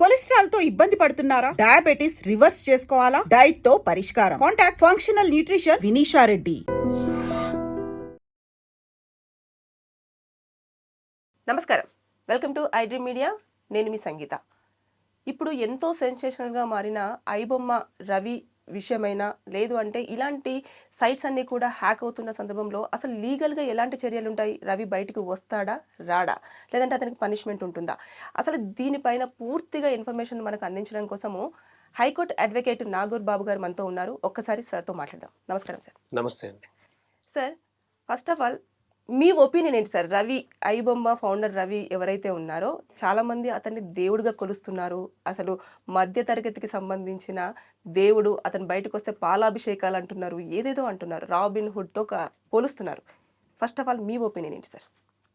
Cholesterol తో ఇబ్బంది పడుతున్నారా? డయాబెటిస్ రివర్స్ చేసుకోవాలా? డైట్ తో పరిష్కారం. Contact functional nutrition Vinisha Reddy. నమస్కారం, welcome to iDream media. నేను మీ సంగీత. ఇప్పుడు ఎంతో సెన్సేషనల్గా మారిన ఐబొమ్మ రవి విషయమైనా లేదు అంటే ఇలాంటి సైట్స్ అన్నీ కూడా హ్యాక్ అవుతున్న సందర్భంలో అసలు లీగల్గా ఎలాంటి చర్యలు ఉంటాయి? రవి బయటకు వస్తాడా రాడా, లేదంటే అతనికి పనిష్మెంట్ ఉంటుందా? అసలు దీనిపైన పూర్తిగా ఇన్ఫర్మేషన్ మనకు అందించడం కోసము హైకోర్టు అడ్వకేట్ నాగూర్ బాబు గారు మనతో ఉన్నారు. ఒక్కసారి సార్తో మాట్లాడదాం. నమస్కారం సార్. నమస్తే అండి. సార్, ఫస్ట్ ఆఫ్ ఆల్ మీ ఒపీనియన్ ఏంటి సార్? రవి ఐబొమ్మ ఫౌండర్ రవి ఎవరైతే ఉన్నారో చాలామంది అతన్ని దేవుడిగా కొలుస్తున్నారు. అసలు మధ్య తరగతికి సంబంధించిన దేవుడు, అతను బయటకు వస్తే పాలాభిషేకాలు అంటున్నారు, ఏదేదో అంటున్నారు, రాబిన్ హుడ్తో పోలుస్తున్నారు. ఫస్ట్ ఆఫ్ ఆల్ మీ ఒపీనియన్ ఏంటి సార్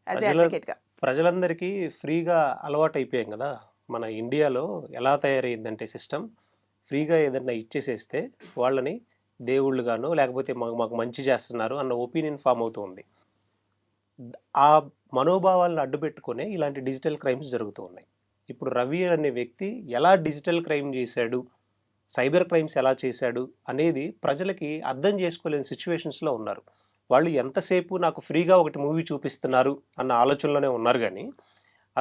యాజ్ ఏ అడ్వకేట్గా? ప్రజలందరికీ ఫ్రీగా అలవాటు అయిపోయాం కదా. మన ఇండియాలో ఎలా తయారైందంటే సిస్టమ్, ఫ్రీగా ఏదన్నా ఇచ్చేసేస్తే వాళ్ళని దేవుళ్ళుగానో లేకపోతే మాకు మంచి చేస్తున్నారు అన్న ఒపీనియన్ ఫామ్ అవుతుంది. ఆ మనోభావాలను అడ్డుపెట్టుకునే ఇలాంటి డిజిటల్ క్రైమ్స్ జరుగుతూ ఉన్నాయి. ఇప్పుడు రవి అనే వ్యక్తి ఎలా డిజిటల్ క్రైమ్ చేశాడు, సైబర్ క్రైమ్స్ ఎలా చేశాడు అనేది ప్రజలకి అర్థం చేసుకోలేని సిచ్యువేషన్స్లో ఉన్నారు. వాళ్ళు ఎంతసేపు నాకు ఫ్రీగా ఒకటి మూవీ చూపిస్తున్నారు అన్న ఆలోచనలోనే ఉన్నారు. కానీ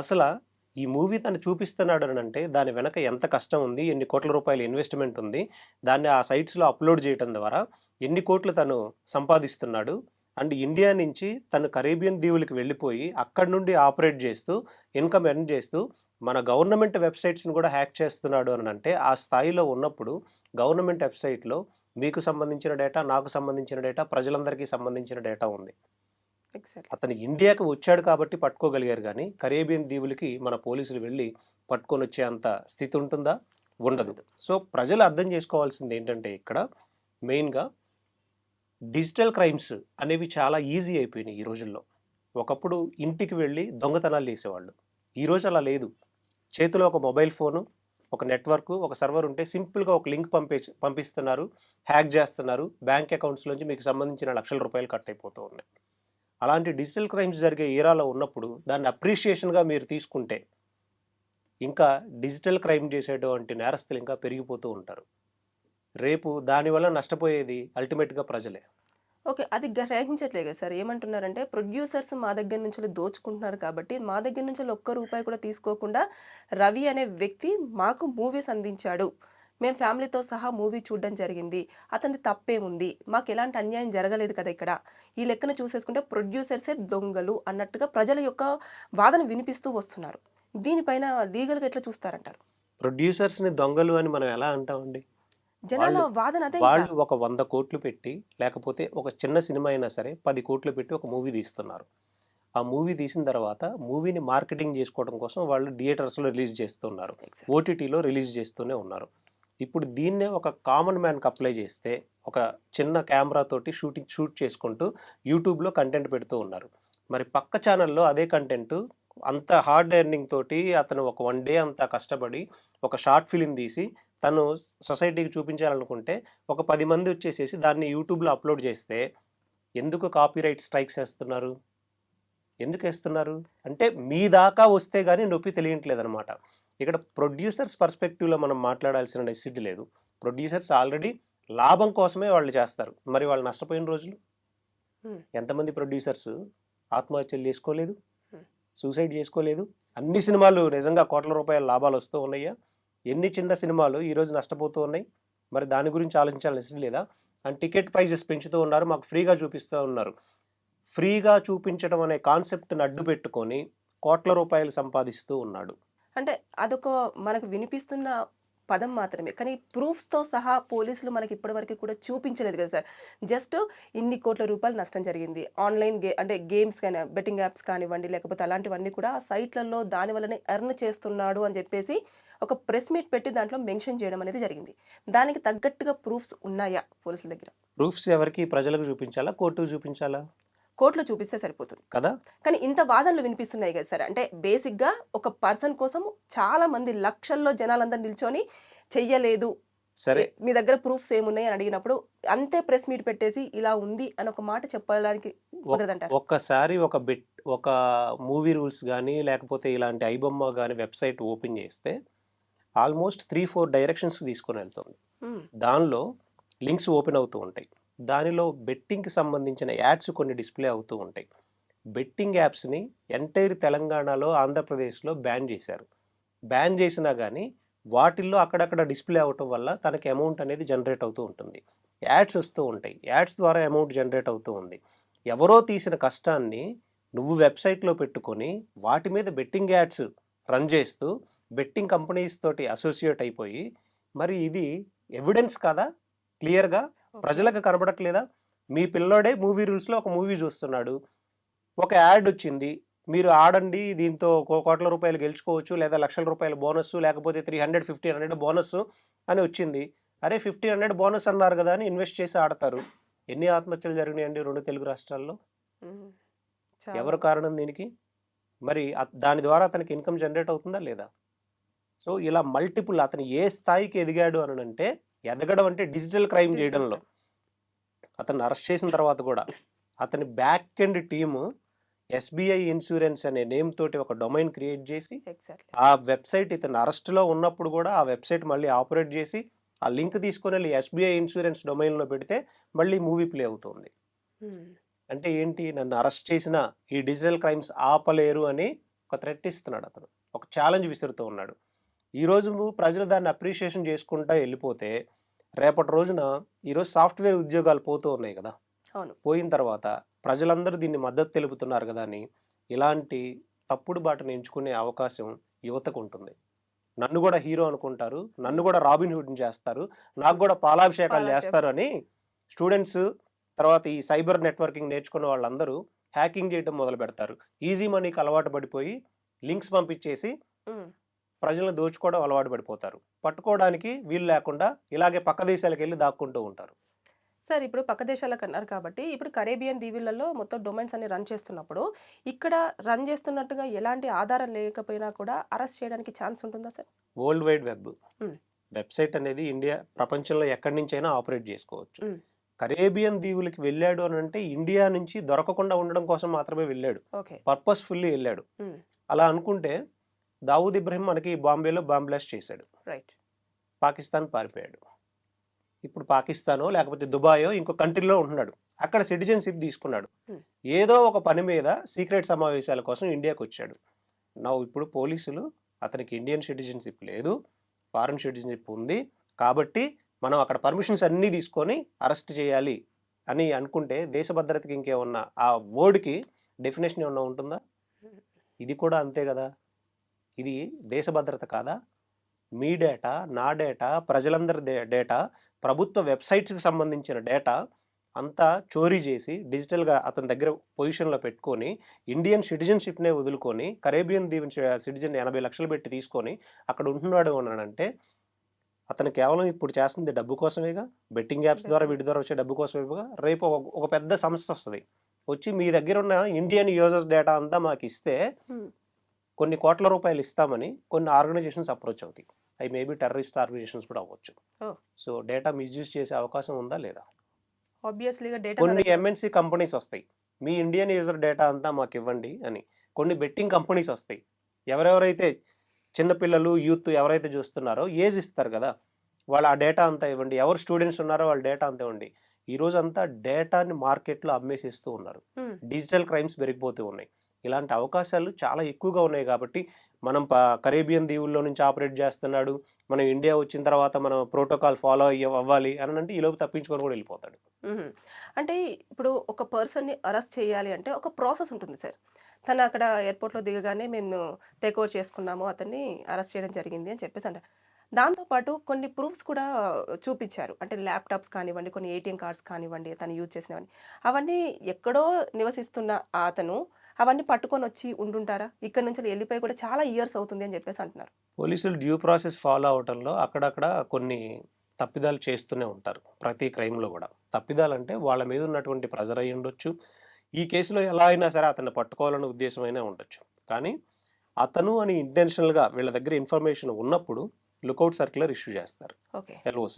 అసలు ఈ మూవీ తను చూపిస్తున్నాడు అని అంటే దాని వెనక ఎంత కష్టం ఉంది, ఎన్ని కోట్ల రూపాయల ఇన్వెస్ట్మెంట్ ఉంది, దాన్ని ఆ సైట్స్లో అప్లోడ్ చేయడం ద్వారా ఎన్ని కోట్లు తను సంపాదిస్తున్నాడు, అండ్ ఇండియా నుంచి తను కరేబియన్ దీవులకి వెళ్ళిపోయి అక్కడి నుండి ఆపరేట్ చేస్తూ ఇన్కమ్ ఎర్న్ చేస్తూ మన గవర్నమెంట్ వెబ్సైట్స్ని కూడా హ్యాక్ చేస్తున్నాడు అని అంటే ఆ స్థాయిలో ఉన్నప్పుడు గవర్నమెంట్ వెబ్సైట్లో మీకు సంబంధించిన డేటా, నాకు సంబంధించిన డేటా, ప్రజలందరికీ సంబంధించిన డేటా ఉంది. అతను ఇండియాకి వచ్చాడు కాబట్టి పట్టుకోగలిగారు. కానీ కరేబియన్ దీవులకి మన పోలీసులు వెళ్ళి పట్టుకొని వచ్చే అంత స్థితి ఉంటుందా? ఉండదు. సో ప్రజలు అర్థం చేసుకోవాల్సింది ఏంటంటే ఇక్కడ మెయిన్గా డిజిటల్ క్రైమ్స్ అనేవి చాలా ఈజీ అయిపోయినాయి ఈ రోజుల్లో. ఒకప్పుడు ఇంటికి వెళ్ళి దొంగతనాలు చేసేవాళ్ళు. ఈరోజు అలా లేదు. చేతిలో ఒక మొబైల్ ఫోను, ఒక నెట్వర్క్, ఒక సర్వర్ ఉంటే సింపుల్గా ఒక లింక్ పంపిస్తున్నారు, హ్యాక్ చేస్తున్నారు, బ్యాంక్ అకౌంట్స్లోంచి మీకు సంబంధించిన లక్షల రూపాయలు కట్ అయిపోతూ ఉన్నాయి. అలాంటి డిజిటల్ క్రైమ్స్ జరిగే ఏరాలో ఉన్నప్పుడు దాన్ని అప్రిషియేషన్గా మీరు తీసుకుంటే ఇంకా డిజిటల్ క్రైమ్ చేసేటువంటి నేరస్తులు ఇంకా పెరిగిపోతూ ఉంటారు. రేపు దానివల్ల నష్టపోయేది అల్టిమేట్గా ప్రజలే. ఓకే, అది గ్రహించట్లేదు కదా సార్. ఏమంటున్నారంటే ప్రొడ్యూసర్స్ మా దగ్గర నుంచి దోచుకుంటున్నారు కాబట్టి మా దగ్గర నుంచి ఒక్క రూపాయి కూడా తీసుకోకుండా రవి అనే వ్యక్తి మాకు మూవీస్ అందించాడు, మేము ఫ్యామిలీతో సహా మూవీ చూడడం జరిగింది, అతని తప్పేముంది, మాకు ఎలాంటి అన్యాయం జరగలేదు కదా ఇక్కడ, ఈ లెక్కన చూసేసుకుంటే ప్రొడ్యూసర్సే దొంగలు అన్నట్టుగా ప్రజల యొక్క వాదన వినిపిస్తూ వస్తున్నారు. దీనిపైన లీగల్గా ఎట్లా చూస్తారంటారు? ప్రొడ్యూసర్స్ని దొంగలు అని మనం ఎలా అంటామండి? జనాల వాదన అదే. వాళ్ళు ఒక 100 కోట్లు పెట్టి, లేకపోతే ఒక చిన్న సినిమా అయినా సరే 10 కోట్లు పెట్టి ఒక మూవీ తీస్తున్నారు. ఆ మూవీ తీసిన తర్వాత మూవీని మార్కెటింగ్ చేసుకోవడం కోసం వాళ్ళు థియేటర్స్లో రిలీజ్ చేస్తున్నారు, ఓటీటీలో రిలీజ్ చేస్తూనే ఉన్నారు. ఇప్పుడు దీన్నే ఒక కామన్ మ్యాన్కి అప్లై చేస్తే ఒక చిన్న కెమెరా తోటి షూట్ చేసుకుంటూ యూట్యూబ్లో కంటెంట్ పెడుతూ ఉన్నారు. మరి పక్క ఛానల్లో అదే కంటెంట్ అంత హార్డ్ ఎర్నింగ్ తోటి అతను ఒక 1 డే అంతా కష్టపడి ఒక షార్ట్ ఫిలిం తీసి తను సొసైటీకి చూపించాలనుకుంటే ఒక 10 మంది వచ్చేసేసి దాన్ని యూట్యూబ్లో అప్లోడ్ చేస్తే ఎందుకు కాపీరైట్ స్ట్రైక్స్ వేస్తున్నారు? ఎందుకు వేస్తున్నారు అంటే మీ దాకా వస్తే కానీ నొప్పి తెలియట్లేదు అనమాట. ఇక్కడ ప్రొడ్యూసర్స్ పర్స్పెక్టివ్లో మనం మాట్లాడాల్సిన నెసిటీ లేదు. ప్రొడ్యూసర్స్ ఆల్రెడీ లాభం కోసమే వాళ్ళు చేస్తారు. మరి వాళ్ళు నష్టపోయిన రోజులు ఎంతమంది ప్రొడ్యూసర్స్ ఆత్మహత్యలు చేసుకోలేదు, సూసైడ్ చేసుకోలేదు? అన్ని సినిమాలు నిజంగా కోట్ల రూపాయల లాభాలు వస్తూ ఉన్నాయా? ఎన్ని చిన్న సినిమాలు ఈరోజు నష్టపోతూ ఉన్నాయి? మరి దాని గురించి ఆలోచించాల్సిన లేదా? అండ్ టికెట్ ప్రైజెస్ పెంచుతూ ఉన్నారు, మాకు ఫ్రీగా చూపిస్తూ ఉన్నారు. ఫ్రీగా చూపించడం అనే కాన్సెప్ట్ని అడ్డు పెట్టుకొని కోట్ల రూపాయలు సంపాదిస్తూ ఉన్నాడు. అంటే అదొక మనకు వినిపిస్తున్న పదం మాత్రమే, కానీ ప్రూఫ్స్తో సహా పోలీసులు మనకి ఇప్పటివరకు కూడా చూపించలేదు కదా సార్. జస్ట్ ఇన్ని కోట్ల రూపాయలు నష్టం జరిగింది, ఆన్లైన్ అంటే గేమ్స్ కానీ బెట్టింగ్ యాప్స్ కానివ్వండి, లేకపోతే అలాంటివన్నీ కూడా సైట్లలో దాని వల్లనే ఎర్న్ చేస్తున్నాడు అని చెప్పేసి ఒక ప్రెస్ మీట్ పెట్టి దాంట్లో మెన్షన్ చేయడం అనేది జరిగింది. దానికి తగ్గట్టుగా ప్రూఫ్స్ ఉన్నాయా పోలీసుల దగ్గర? ప్రూఫ్స్ ఎవరికి? ప్రజలకు చూపించాలా, కోర్టుకు చూపించాలా? కోర్టులో చూపిస్తే సరిపోతుంది కదా. కానీ ఇంత వాదనలు వినిపిస్తున్నాయి కదా సార్. అంటే బేసిక్గా ఒక పర్సన్ కోసం చాలా మంది లక్షల్లో జనాలందరూ నిల్చొని చెయ్యలేదు, సరే మీ దగ్గర ప్రూఫ్స్ ఏమున్నాయి అని అడిగినప్పుడు అంతే ప్రెస్ మీట్ పెట్టేసి ఇలా ఉంది అని ఒక మాట చెప్పడానికి కుదరదంటారు. ఒక్కసారి ఒక మూవీ రూల్స్ కానీ లేకపోతే ఇలాంటి ఐబొమ్మ కానీ వెబ్సైట్ ఓపెన్ చేస్తే ఆల్మోస్ట్ 3-4 డైరెక్షన్స్ తీసుకొని వెళ్తుంది. దానిలో లింక్స్ ఓపెన్ అవుతూ ఉంటాయి. దానిలో బెట్టింగ్కి సంబంధించిన యాడ్స్ కొన్ని డిస్ప్లే అవుతూ ఉంటాయి. బెట్టింగ్ యాప్స్ని ఎంటైర్ తెలంగాణలో, ఆంధ్రప్రదేశ్లో బ్యాన్ చేశారు. బ్యాన్ చేసినా కానీ వాటిల్లో అక్కడక్కడ డిస్ప్లే అవటం వల్ల తనకి అమౌంట్ అనేది జనరేట్ అవుతూ ఉంటుంది. యాడ్స్ వస్తూ ఉంటాయి. యాడ్స్ ద్వారా అమౌంట్ జనరేట్ అవుతూ ఉంది. ఎవరో తీసిన కష్టాన్ని నువ్వు వెబ్సైట్లో పెట్టుకొని వాటి మీద బెట్టింగ్ యాడ్స్ రన్ చేస్తూ బెట్టింగ్ కంపెనీస్ తోటి అసోసియేట్ అయిపోయి, మరి ఇది ఎవిడెన్స్ కాదా? క్లియర్గా ప్రజలకు కనబడట్లేదా? మీ పిల్లోడే మూవీ రూల్స్లో ఒక మూవీ చూస్తున్నాడు, ఒక యాడ్ వచ్చింది, మీరు ఆడండి, దీంతో కోట్ల రూపాయలు గెలుచుకోవచ్చు, లేదా లక్షల రూపాయల బోనస్, లేకపోతే 300-1500 బోనస్ అని వచ్చింది. అరే 1500 బోనస్ అన్నారు కదా అని ఇన్వెస్ట్ చేసి ఆడతారు. ఎన్ని ఆత్మహత్యలు జరిగినాయండి 2 తెలుగు రాష్ట్రాల్లో? ఎవరు కారణం దీనికి? మరి దాని ద్వారా అతనికి ఇన్కమ్ జనరేట్ అవుతుందా లేదా? సో ఇలా మల్టిపుల్, అతను ఏ స్థాయికి ఎదిగాడు అని అంటే, ఎదగడం అంటే డిజిటల్ క్రైమ్ చేయడంలో. అతన్ని అరెస్ట్ చేసిన తర్వాత కూడా అతని back end team SBI insurance అనే నేమ్ తోటి ఒక డొమైన్ క్రియేట్ చేసి, ఆ వెబ్సైట్ ఇతను అరెస్ట్లో ఉన్నప్పుడు కూడా ఆ వెబ్సైట్ మళ్ళీ ఆపరేట్ చేసి, ఆ లింక్ తీసుకొని వెళ్ళి SBI ఇన్సూరెన్స్ డొమైన్లో పెడితే మళ్ళీ మూవీ ప్లే అవుతుంది. అంటే ఏంటి? నన్ను అరెస్ట్ చేసిన ఈ డిజిటల్ క్రైమ్స్ ఆపలేరు అని ఒక థ్రెట్ ఇస్తున్నాడు అతను. ఒక ఛాలెంజ్ విసురుతూ ఉన్నాడు. ఈరోజు ప్రజలు దాన్ని అప్రిషియేషన్ చేసుకుంటా వెళ్ళిపోతే, రేపటి రోజున ఈరోజు సాఫ్ట్వేర్ ఉద్యోగాలు పోతూ ఉన్నాయి కదా. పోయిన తర్వాత ప్రజలందరూ దీన్ని మద్దతు తెలుపుతున్నారు కదా అని ఇలాంటి తప్పుడు బాటను ఎంచుకునే అవకాశం యువతకు ఉంటుంది. నన్ను కూడా హీరో అనుకుంటారు, నన్ను కూడా రాబిన్ హుడ్ని చేస్తారు, నాకు కూడా పాలాభిషేకాలు చేస్తారు అని స్టూడెంట్స్, తర్వాత ఈ సైబర్ నెట్వర్కింగ్ నేర్చుకున్న వాళ్ళందరూ హ్యాకింగ్ చేయడం మొదలు పెడతారు. ఈజీ మనీకి అలవాటు పడిపోయి లింక్స్ పంపించేసి ప్రజలను దోచుకోవడం అలవాటు పడిపోతారు. పట్టుకోవడానికి వీలు లేకుండా ఇలాగే పక్క దేశాలకు వెళ్ళి దాక్కుంటూ ఉంటారు. సార్, ఇప్పుడు పక్క దేశాలకు అన్నారు కాబట్టి, ఇప్పుడు కరేబియన్ దీవులలో మొత్తం డొమైన్స్ అన్ని రన్ చేస్తున్నప్పుడు, ఇక్కడ రన్ చేస్తున్నట్టుగా ఎలాంటి ఆధారం లేకపోయినా కూడా అరెస్ట్ చేయడానికి ఛాన్స్ ఉంటుందా sir? World wide web website అనేది ఇండియా, ప్రపంచంలో ఎక్కడి నుంచైనా ఆపరేట్ చేసుకోవచ్చు. కరేబియన్ దీవులకి వెళ్ళాడు అని అంటే ఇండియా నుంచి దొరకకుండా ఉండడం కోసం మాత్రమే వెళ్ళాడు, పర్పస్ఫుల్లీ వెళ్ళాడు. అలా అనుకుంటే దావూద్ ఇబ్రహీం మనకి బాంబేలో బాంబ్ బ్లాస్ట్ చేశాడు, పాకిస్తాన్ పారిపోయాడు. ఇప్పుడు పాకిస్తానో లేకపోతే దుబాయో ఇంకో కంట్రీలో ఉంటున్నాడు, అక్కడ సిటిజన్షిప్ తీసుకున్నాడు. ఏదో ఒక పని మీద సీక్రెట్ సమావేశాల కోసం ఇండియాకి వచ్చాడు. ఇప్పుడు పోలీసులు అతనికి ఇండియన్ సిటిజన్షిప్ లేదు, ఫారెన్ సిటిజన్షిప్ ఉంది కాబట్టి మనం అక్కడ పర్మిషన్స్ అన్నీ తీసుకొని అరెస్ట్ చేయాలి అని అనుకుంటే దేశ భద్రతకి ఇంకేమన్నా ఆ వర్డ్కి డెఫినేషన్ ఏమన్నా ఉంటుందా? ఇది కూడా అంతే కదా. ఇది దేశ భద్రత కాదా? మీ డేటా, నా డేటా, ప్రజలందరి డేటా, ప్రభుత్వ వెబ్సైట్స్కి సంబంధించిన డేటా అంతా చోరీ చేసి డిజిటల్గా అతని దగ్గర పొజిషన్లో పెట్టుకొని ఇండియన్ సిటిజన్షిప్నే వదులుకొని కరేబియన్ దీవెన్ సిటిజన్ 80 లక్షలు పెట్టి తీసుకొని అక్కడ ఉంటున్నాడు అనంటే అతను కేవలం ఇప్పుడు చేస్తుంది డబ్బు కోసమేగా. బెట్టింగ్ యాప్స్ ద్వారా వీటి ద్వారా వచ్చే డబ్బు కోసమేగా. రేపు ఒక పెద్ద సంస్థ వస్తుంది, వచ్చి మీ దగ్గర ఉన్న ఇండియన్ యూజర్స్ డేటా అంతా మాకు ఇస్తే కొన్ని కోట్ల రూపాయలు ఇస్తామని కొన్ని ఆర్గనైజేషన్స్ అప్రోచ్ అవుతాయి. అవి మేబీ టెర్రరిస్ట్ ఆర్గనైజేషన్స్ కూడా అవ్వచ్చు. సో డేటా మిస్యూజ్ చేసే అవకాశం ఉందా లేదా? కొన్ని MNC కంపెనీస్ వస్తాయి, మీ ఇండియన్ యూజర్ డేటా అంతా మాకు ఇవ్వండి అని. కొన్ని బెట్టింగ్ కంపెనీస్ వస్తాయి, ఎవరెవరైతే చిన్నపిల్లలు, యూత్ ఎవరైతే చూస్తున్నారో ఏజ్ ఇస్తారు కదా, వాళ్ళు ఆ డేటా అంతా ఇవ్వండి. ఎవరు స్టూడెంట్స్ ఉన్నారో వాళ్ళ డేటా అంతా ఇవ్వండి. ఈ రోజు అంతా డేటాని మార్కెట్లో అమ్మేసిస్తూ ఉన్నారు. డిజిటల్ క్రైమ్స్ పెరిగిపోతూ ఉన్నాయి. ఇలాంటి అవకాశాలు చాలా ఎక్కువగా ఉన్నాయి కాబట్టి మనం కరేబియన్ దీవుల్లో నుంచి ఆపరేట్ చేస్తున్నాడు, మనం ఇండియా వచ్చిన తర్వాత మనం ప్రోటోకాల్ ఫాలో అవ్వాలి అని అంటే ఈలోపు తప్పించుకొని కూడా వెళ్ళిపోతాడు. అంటే ఇప్పుడు ఒక పర్సన్ని అరెస్ట్ చేయాలి అంటే ఒక ప్రాసెస్ ఉంటుంది సార్. తను అక్కడ ఎయిర్పోర్ట్లో దిగగానే మేము టేక్ ఓవర్ చేసుకున్నాము, అతన్ని అరెస్ట్ చేయడం జరిగింది అని చెప్పేసి అంటారు. దాంతోపాటు కొన్ని ప్రూఫ్స్ కూడా చూపించారు. అంటే ల్యాప్టాప్స్ కానివ్వండి, కొన్ని ATM కార్డ్స్ కానివ్వండి, తను యూజ్ చేసినవన్నీ. అవన్నీ ఎక్కడో నివసిస్తున్న అతను అవన్నీ పట్టుకొని వచ్చి ఉండుంటారా? ఇక్కడ నుంచి వెళ్ళిపోయి కూడా చాలా ఇయర్స్ అవుతుంది అని చెప్పేసి అంటున్నారు. పోలీసులు డ్యూ ప్రాసెస్ ఫాలో అవటంలో అక్కడక్కడ కొన్ని తప్పిదాలు చేస్తూనే ఉంటారు. ప్రతి క్రైమ్లో కూడా తప్పిదాలు అంటే వాళ్ళ మీద ఉన్నటువంటి ప్రెజర్ అయ్యి ఉండొచ్చు. ఈ కేసులో ఎలా అయినా సరే అతన్ని పట్టుకోవాలనే ఉద్దేశమైనా ఉండొచ్చు. కానీ అతను అని ఇంటెన్షనల్గా వీళ్ళ దగ్గర ఇన్ఫర్మేషన్ ఉన్నప్పుడు లుకౌట్ సర్క్యులర్ ఇష్యూ చేస్తారు, LOC.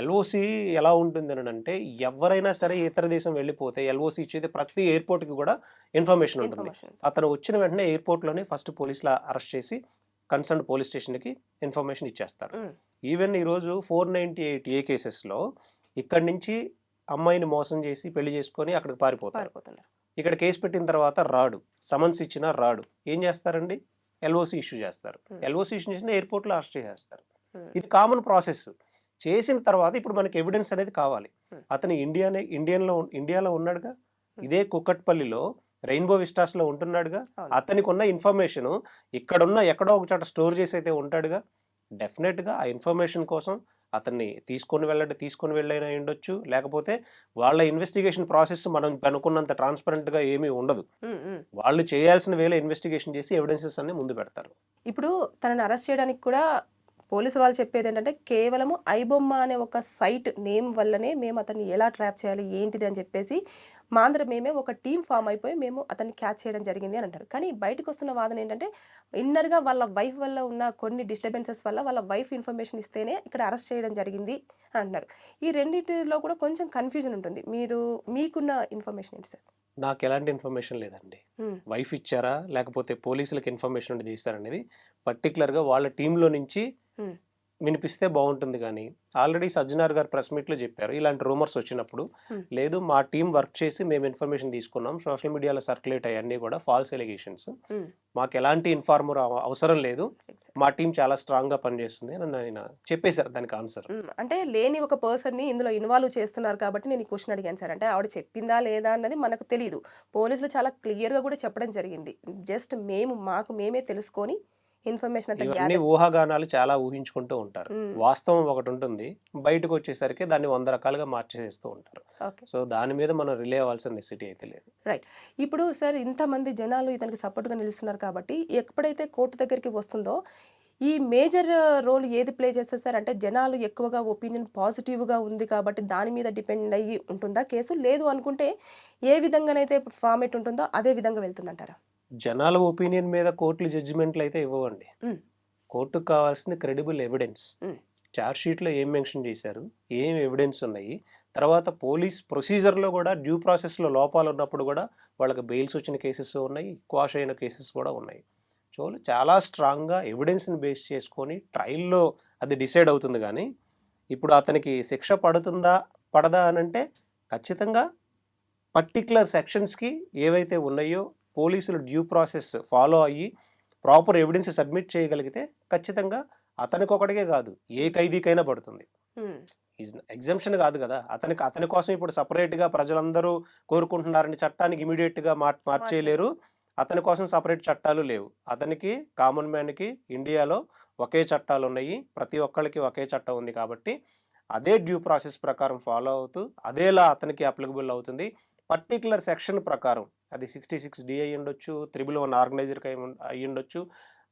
LOC ఎలా ఉంటుంది అని అంటే ఎవరైనా సరే ఇతర దేశం వెళ్ళిపోతే LOC ఇచ్చేది ప్రతి ఎయిర్పోర్ట్కి కూడా ఇన్ఫర్మేషన్ ఉంటుంది. అతను వచ్చిన వెంటనే ఎయిర్పోర్ట్లోనే ఫస్ట్ పోలీసులు అరెస్ట్ చేసి కన్సర్న్ పోలీస్ స్టేషన్కి ఇన్ఫర్మేషన్ ఇచ్చేస్తారు. ఉమ్, ఈవెన్ ఈరోజు 498 కేసెస్లో ఇక్కడి నుంచి అమ్మాయిని మోసం చేసి పెళ్లి చేసుకొని అక్కడికి పారిపోతారు. పారిపోతున్నారు. ఇక్కడ కేసు పెట్టిన తర్వాత రాడు, సమన్స్ ఇచ్చినా రాడు, ఏం చేస్తారండి, ఎల్ఓసి ఇష్యూ చేస్తారు. ఎల్ఓసి ఇష్యూ చేసిన ఎయిర్పోర్ట్లో అరెస్ట్ చేసేస్తారు. ఇది కామన్ ప్రాసెస్. చేసిన తర్వాత ఇప్పుడు మనకి ఎవిడెన్స్ అనేది కావాలి. అతను ఇండియాలో ఉన్నాడుగా, ఇదే కుక్కట్పల్లిలో రెయిన్బో విస్టాస్లో ఉంటున్నాడుగా, అవును. అతనికి ఉన్న ఇన్ఫర్మేషన్ ఇక్కడున్న ఎక్కడో ఒక చోట స్టోర్ చేసి అయితే ఉంటాడుగా. డెఫినెట్గా ఆ ఇన్ఫర్మేషన్ కోసం అతన్ని తీసుకొని వెళ్ళైనా ఉండొచ్చు, లేకపోతే వాళ్ళ ఇన్వెస్టిగేషన్ ప్రాసెస్ మనం అనుకున్నంత ట్రాన్స్పరెంట్గా ఏమీ ఉండదు. ఉమ్, ఉమ్. వాళ్ళు చేయాల్సిన వేళ ఇన్వెస్టిగేషన్ చేసి ఎవిడెన్సెస్ అన్ని ముందు పెడతారు. ఇప్పుడు తనని అరెస్ట్ చేయడానికి కూడా పోలీసు వాళ్ళు చెప్పేది ఏంటంటే కేవలము ఐబొమ్మ అనే ఒక సైట్ నేమ్ వల్లనే మేము అతన్ని ఎలా ట్రాప్ చేయాలి ఏంటిది అని చెప్పేసి మేమే ఒక టీం ఫామ్ అయిపోయి మేము అతన్ని క్యాచ్ చేయడం జరిగింది అని అంటారు. కానీ బయటకు వస్తున్న వాదన ఏంటంటే ఇన్నర్గా వాళ్ళ వైఫ్ వల్ల ఉన్న కొన్ని డిస్టర్బెన్సెస్ వల్ల వాళ్ళ వైఫ్ ఇన్ఫర్మేషన్ ఇస్తేనే ఇక్కడ అరెస్ట్ చేయడం జరిగింది అని అంటున్నారు. ఈ రెండింటిలో కూడా కొంచెం కన్ఫ్యూజన్ ఉంటుంది. మీకున్న ఇన్ఫర్మేషన్ ఏంటి సార్? నాకు ఎలాంటి ఇన్ఫర్మేషన్ లేదండి. వైఫ్ ఇచ్చారా లేకపోతే పోలీసులకు ఇన్ఫర్మేషన్ ఉండి చేస్తారనేది పర్టికులర్గా వాళ్ళ టీంలో నుంచి వినిపిస్తే బాగుంటుంది. కానీ ఆల్రెడీ సజ్జనార్ గారు ప్రెస్ మీట్లో చెప్పారు, ఇలాంటి రూమర్స్ వచ్చినప్పుడు లేదు మా టీం వర్క్ చేసి మేము ఇన్ఫర్మేషన్ తీసుకున్నాం, సోషల్ మీడియాలో సర్క్యులేట్ అయ్యన్నీ కూడా ఫాల్స్ ఎలిగేషన్స్, మాకు ఎలాంటి ఇన్ఫార్మర్ అవసరం లేదు, మా టీం చాలా స్ట్రాంగ్గా పనిచేస్తుంది అని ఆయన చెప్పేశారు దానికి ఆన్సర్. అంటే లేని ఒక పర్సన్ని ఇందులో ఇన్వాల్వ్ చేస్తున్నారు కాబట్టి నేను ఈ క్వశ్చన్ అడిగాను సార్. అంటే ఆవిడ చెప్పిందా లేదా అన్నది మనకు తెలియదు. పోలీసులు చాలా క్లియర్గా కూడా చెప్పడం జరిగింది. జస్ట్ మేమే తెలుసుకొని ఇన్ఫర్మేషన్ అంతా ఇవన్నీ ఊహాగానాలు చాలా ఊహించుకుంటూ ఉంటారు. వాస్తవం ఒకటి ఉంటుంది, బయటకు వచ్చేసరికి దాన్ని 100 రకాలుగా మార్చేస్తూ ఉంటారు. సో దాని మీద మనం రిలే అవ్వాల్సిన నెసిటీ అయితే లేదు. రైట్. ఇప్పుడు సార్ ఇంతమంది జనాలు ఇతనికి సపోర్ట్గా నిలుస్తున్నారు కాబట్టి ఎప్పుడైతే కోర్టు దగ్గరికి వస్తుందో ఈ మేజర్ రోల్ ఏది ప్లే చేస్తారు సార్? అంటే జనాలు ఎక్కువగా ఒపీనియన్ పాజిటివ్గా ఉంది కాబట్టి దాని మీద డిపెండ్ అయ్యి ఉంటుందా కేసు? లేదు అనుకుంటే ఏ విధంగానైతే ఫార్మేట్ ఉంటుందో అదే విధంగా వెళ్తుందంటారా? జనాల ఒపీనియన్ మీద కోర్టులు జడ్జిమెంట్లు అయితే ఇవ్వండి. కోర్టుకు కావాల్సింది క్రెడిబుల్ ఎవిడెన్స్. చార్జ్ షీట్లో ఏం మెన్షన్ చేశారు, ఏం ఎవిడెన్స్ ఉన్నాయి, తర్వాత పోలీస్ ప్రొసీజర్లో కూడా డ్యూ ప్రాసెస్లో లోపాలు ఉన్నప్పుడు కూడా వాళ్ళకి బెయిల్స్ వచ్చిన కేసెస్ ఉన్నాయి, క్వాష్ అయిన కేసెస్ కూడా ఉన్నాయి. సో చాలా స్ట్రాంగ్గా ఎవిడెన్స్ని బేస్ చేసుకొని ట్రయల్లో అది డిసైడ్ అవుతుంది. కానీ ఇప్పుడు అతనికి శిక్ష పడదా అని అంటే ఖచ్చితంగా పర్టికులర్ సెక్షన్స్కి ఏవైతే ఉన్నాయో పోలీసులు డ్యూ ప్రాసెస్ ఫాలో అయ్యి ప్రాపర్ ఎవిడెన్స్ సబ్మిట్ చేయగలిగితే ఖచ్చితంగా అతనికి ఒకటికే కాదు ఏ ఖైదీకైనా పడుతుంది. ఎగ్జంప్షన్ కాదు కదా, అతని కోసం ఇప్పుడు సపరేట్గా ప్రజలందరూ కోరుకుంటున్నారని చట్టానికి ఇమీడియట్గా మార్చేయలేరు. అతని కోసం సపరేట్ చట్టాలు లేవు. అతనికి కామన్ మ్యాన్కి ఇండియాలో ఒకే చట్టాలు ఉన్నాయి, ప్రతి ఒక్కరికి ఒకే చట్టం ఉంది. కాబట్టి అదే డ్యూ ప్రాసెస్ ప్రకారం ఫాలో అవుతూ అదేలా అతనికి అప్లికబుల్ అవుతుంది. పర్టికులర్ సెక్షన్ ప్రకారం అది 66D అయ్యి ఉండొచ్చు, 111 ఆర్గనైజర్కి అయ్యి ఉండొచ్చు,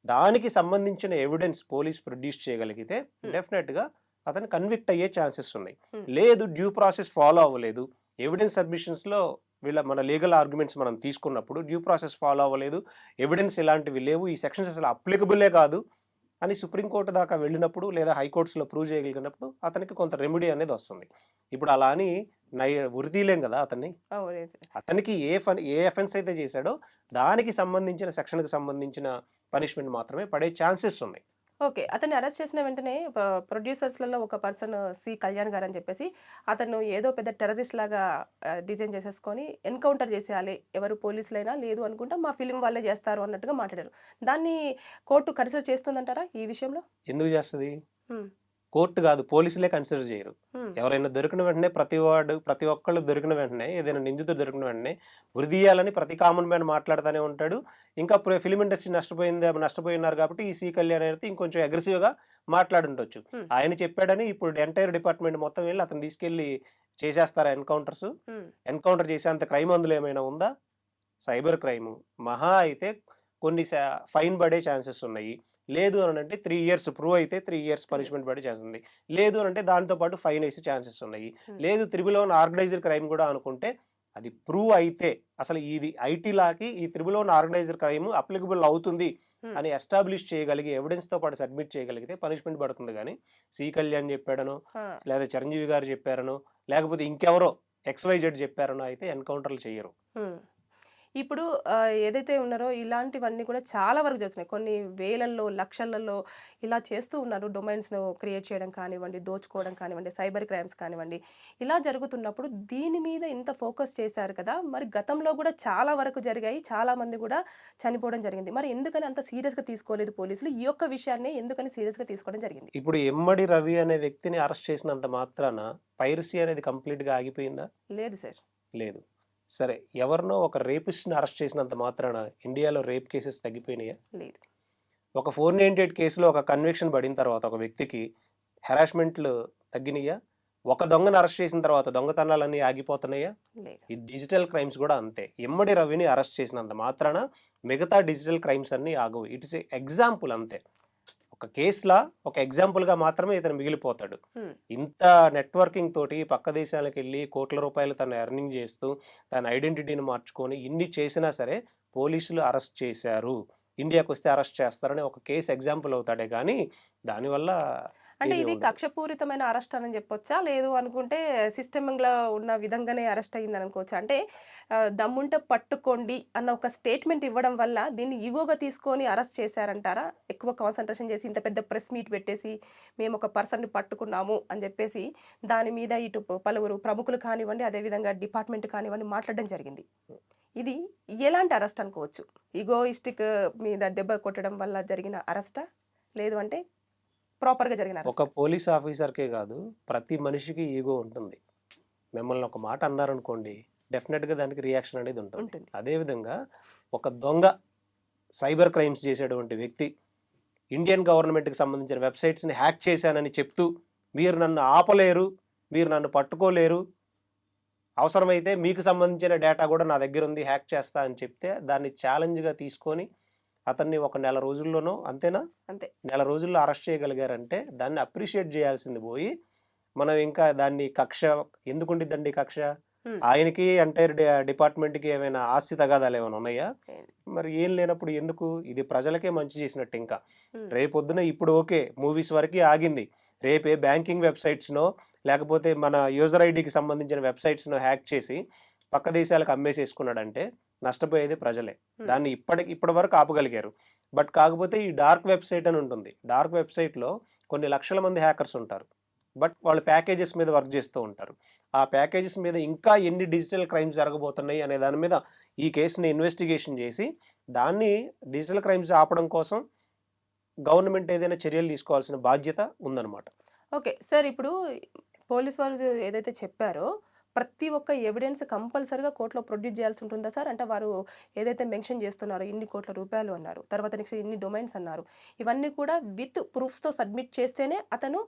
దానికి సంబంధించిన ఎవిడెన్స్ పోలీస్ ప్రొడ్యూస్ చేయగలిగితే డెఫినెట్గా అతను కన్విక్ట్ అయ్యే ఛాన్సెస్ ఉన్నాయి. లేదు డ్యూ ప్రాసెస్ ఫాలో అవ్వలేదు, ఎవిడెన్స్ సబ్మిషన్స్లో మన లీగల్ ఆర్గ్యుమెంట్స్ మనం తీసుకున్నప్పుడు డ్యూ ప్రాసెస్ ఫాలో అవ్వలేదు, ఎవిడెన్స్ ఇలాంటివి లేవు, ఈ సెక్షన్స్ అసలు అప్లికబులే కాదు అని సుప్రీంకోర్టు దాకా వెళ్ళినప్పుడు లేదా హైకోర్ట్స్లో ప్రూవ్ చేయగలిగినప్పుడు అతనికి కొంత రెమెడీ అనేది వస్తుంది. ఇప్పుడు అలా అని ఉరితీయలేం కదా అతన్ని. అతనికి ఏ అఫెన్స్ అయితే చేశాడో దానికి సంబంధించిన సెక్షన్కి సంబంధించిన పనిష్మెంట్ మాత్రమే పడే ఛాన్సెస్ ఉన్నాయి. ఓకే. అతన్ని అరెస్ట్ చేసిన వెంటనే ప్రొడ్యూసర్స్‌లలో ఒక పర్సన్ సి. కళ్యాణ్ గారు అని చెప్పేసి అతను ఏదో పెద్ద టెర్రరిస్ట్ లాగా డిజైన్ చేసేసుకొని ఎన్కౌంటర్ చేసేయాలి, ఎవరు పోలీసులైనా లేదు అనుకుంటా మా ఫిలిం వాళ్ళే చేస్తారు అన్నట్టుగా మాట్లాడారు. దాన్ని కోర్టు కన్సిడర్ చేస్తుందంటారా ఈ విషయంలో? ఎందుకు చేస్తుంది? కోర్టు కాదు, పోలీసులే కన్సిడర్ చేయరు. ఎవరైనా దొరికిన వెంటనే ప్రతి ఒక్కళ్ళు దొరికిన వెంటనే ఏదైనా నిందితుడు దొరికిన వెంటనే ఉరిదీయాలని ప్రతి కామన్ మ్యాన్ మాట్లాడుతూనే ఉంటాడు. ఇంకా ఫిలిం ఇండస్ట్రీ నష్టపోయినారు కాబట్టి ఈ సి. కళ్యాణ్ అయితే ఇంకొంచెం అగ్రెసివ్గా మాట్లాడుండొచ్చు. ఆయన చెప్పాడని ఇప్పుడు ఎంటైర్ డిపార్ట్మెంట్ మొత్తం వెళ్ళి అతను తీసుకెళ్ళి చేసేస్తారా ఎన్కౌంటర్ చేసేంత క్రైమ్ అందులో ఏమైనా ఉందా? సైబర్ క్రైమ్ మహా అయితే కొన్ని ఫైన్ పడే ఛాన్సెస్ ఉన్నాయి. లేదు అని అంటే 3 years ప్రూవ్ అయితే 3 years పనిష్మెంట్ పడే ఛాన్స్ ఉంది. లేదు అని అంటే దాంతోపాటు ఫైన్ వేసే ఛాన్సెస్ ఉన్నాయి. లేదు 311 ఆర్గనైజర్ క్రైమ్ కూడా అనుకుంటే అది ప్రూవ్ అయితే అసలు ఇది ఐటీ లాకి ఈ 311 ఆర్గనైజర్ క్రైమ్ అప్లికబుల్ అవుతుంది అని ఎస్టాబ్లిష్ చేయగలిగి ఎవిడెన్స్తో పాటు సబ్మిట్ చేయగలిగితే పనిష్మెంట్ పడుతుంది. కానీ సి. కళ్యాణ్ చెప్పాడనో లేదా చిరంజీవి గారు చెప్పారనో లేకపోతే ఇంకెవరో XYZ చెప్పారనో అయితే ఎన్కౌంటర్లు చేయరు. ఇప్పుడు ఏదైతే ఉన్నారో ఇలాంటివన్నీ కూడా చాలా వరకు జరుగుతున్నాయి. కొన్ని వేలల్లో, లక్షలలో ఇలా చేస్తూ ఉన్నారు. డొమైన్స్‌ను క్రియేట్ చేయడం కానివ్వండి, దోచుకోవడం కానివ్వండి, సైబర్ క్రైమ్స్ కానివ్వండి. ఇలా జరుగుతున్నప్పుడు దీని మీద ఇంత ఫోకస్ చేశారు కదా! మరి గతంలో గూడా చాలా వరకు జరిగాయి. చాలామంది గూడా చనిపోవడం జరిగింది. మరి ఎందుకని అంత సీరియస్‌గా తీసుకోలేదు పోలీసులు? ఈ యొక్క విషయాన్ని ఎందుకని సీరియస్‌గా తీసుకోవడం జరిగింది? ఇప్పుడు ఎమ్మడి రవి అనే వ్యక్తిని అరెస్ట్ చేసినంత మాత్రాన పైరసీ అనేది కంప్లీట్‌గా ఆగిపోయిందా? లేదు సార్. లేదు. సరే, ఎవరినో ఒక రేపిస్ట్‌ని అరెస్ట్ చేసినంత మాత్రాన ఇండియాలో రేప్ కేసెస్ తగ్గిపోయినాయా? లేదు. ఒక 498 కేసులో ఒక కన్విక్షన్ పడిన తర్వాత ఒక వ్యక్తికి హెరాస్మెంట్లు తగ్గినాయా? ఒక దొంగను అరెస్ట్ చేసిన తర్వాత దొంగతనాలన్నీ ఆగిపోతున్నాయా? లేదు. ఈ డిజిటల్ క్రైమ్స్ కూడా అంతే. ఎమ్మడి రవిని అరెస్ట్ చేసినంత మాత్రాన మిగతా డిజిటల్ క్రైమ్స్ అన్నీ ఆగవు. ఇట్ ఇస్ ఏ ఎగ్జాంపుల్ అంతే. ఒక కేసులా ఒక ఎగ్జాంపుల్‌గా మాత్రమే ఇతను మిగిలిపోతాడు. హ్మ్. ఇంత నెట్వర్కింగ్ తోటి పక్క దేశాలకెళ్ళి కోట్ల రూపాయలు తను ఎర్నింగ్ చేస్తూ తన ఐడెంటిటీని మార్చుకొని ఇన్ని చేసినా సరే పోలీసులు అరెస్ట్ చేశారు. ఇండియాకొస్తే అరెస్ట్ చేస్తారని ఒక కేస్ ఎగ్జాంపుల్ అవుతాడే గానీ దానివల్ల అంటే ఏమీ ఇది ఉండదు. కక్షపూరితమైన అరెస్ట్ అని చెప్పొచ్చా? లేదు అనుకుంటే సిస్టమింగ్‌లో ఉన్న విధంగానే అరెస్ట్ అయిందని అనుకోవచ్చా? అంటే దమ్ముంటే పట్టుకోండి అన్న ఒక స్టేట్మెంట్ ఇవ్వడం వల్ల దీన్ని ఈగోగా తీసుకొని అరెస్ట్ చేశారంటారా? ఎక్కువ కాన్సంట్రేషన్ చేసి ఇంత పెద్ద ప్రెస్ మీట్ పెట్టేసి మేము ఒక పర్సన్‌ని పట్టుకున్నాము అని చెప్పేసి దాని మీద ఇటు పలువురు ప్రముఖులు కానివ్వండి, అదేవిధంగా డిపార్ట్మెంట్ కానివ్వండి మాట్లాడడం జరిగింది. ఇది ఎలాంటి అరెస్ట్ అనుకోవచ్చు? ఈగోయిస్టిక్ మీద దెబ్బ కొట్టడం వల్ల జరిగిన అరెస్టా? లేదు అంటే ప్రాపర్‌గా జరిగిన ఒక అరెస్టా? పోలీస్ ఆఫీసర్‌కే కాదు, ప్రతి మనిషికి ఈగో ఉంటుంది. మిమ్మల్ని ఒక మాట అన్నారనుకోండి, డెఫినెట్‌గా దానికి రియాక్షన్ అనేది ఉంటుంది. ఉంటుంది. అదేవిధంగా ఒక దొంగ సైబర్ క్రైమ్స్ చేసేటువంటి వ్యక్తి ఇండియన్ గవర్నమెంట్‌కి సంబంధించిన వెబ్‌సైట్స్‌ని హ్యాక్ చేశానని చెప్తూ, మీరు నన్ను ఆపలేరు, మీరు నన్ను పట్టుకోలేరు, అవసరమైతే మీకు సంబంధించిన డేటా కూడా నా దగ్గర ఉంది, హ్యాక్ చేస్తా అని చెప్తే దాన్ని ఛాలెంజ్‌గా తీసుకొని అతన్ని ఒక నెల రోజుల్లోనో అంతేనా? అంతే. నెల రోజుల్లో అరెస్ట్ చేయగలిగారంటే దాన్ని అప్రిషియేట్ చేయాల్సింది పోయి, మనం ఇంకా దాన్ని కక్ష ఎందుకుండిద్దండి కక్ష? హ్మ్. ఆయనకి ఎంటైర్ డిపార్ట్మెంట్‌కి ఏమైనా ఆస్తి తగాదాలు ఏమైనా ఉన్నాయా? లేదు. మరి ఏం లేనప్పుడు ఎందుకు? ఇది ప్రజలకే మంచి చేసినట్టు ఇంకా. హ్మ్. రేపొద్దున ఇప్పుడు ఓకే. మూవీస్ వరకి ఆగింది. రేపే బ్యాంకింగ్ వెబ్‌సైట్స్‌నో లేకపోతే మన యూజర్ ఐడీకి సంబంధించిన వెబ్‌సైట్స్‌నో హ్యాక్ చేసి పక్క దేశాలకు అమ్మేసేసుకున్నాడంటే నష్టపోయేది ప్రజలే. హ్మ్. దాన్ని ఇప్పటి వరకు ఆపగలిగారు. బట్ కాకపోతే ఈ డార్క్ వెబ్‌సైట్ అని ఉంటుంది. డార్క్ వెబ్‌సైట్‌లో కొన్ని లక్షల మంది హ్యాకర్స్ ఉంటారు. బట్ వాళ్ళు ప్యాకేజెస్ మీద వర్క్ చేస్తూ ఉంటారు. ఆ ప్యాకేజెస్ మీద ఇంకా ఎన్ని డిజిటల్ క్రైమ్స్ జరగబోతున్నాయి అనే దాని మీద ఈ కేసుని ఇన్వెస్టిగేషన్ చేసి దాన్ని డిజిటల్ క్రైమ్స్ ఆపడం కోసం గవర్నమెంట్ ఏదైనా చర్యలు తీసుకోవాల్సిన బాధ్యత ఉందన్నమాట. ఓకే. సార్ ఇప్పుడు పోలీస్ వాళ్ళు ఏదైతే చెప్పారో ప్రతి ఒక్క ఎవిడెన్స్ కంపల్సరీగా కోర్ట్‌లో ప్రొడ్యూస్ చేయాల్సి ఉంటుందా సార్? అంటే వారు ఏదైతే మెన్షన్ చేస్తున్నారో ఇన్ని కోట్ల రూపాయలు అన్నారు. తర్వాత నెక్స్ట్ ఇన్ని డొమైన్స్ అన్నారు. ఇవన్నీ కూడా విత్ ప్రూఫ్స్‌తో సబ్మిట్ చేస్తేనే అతను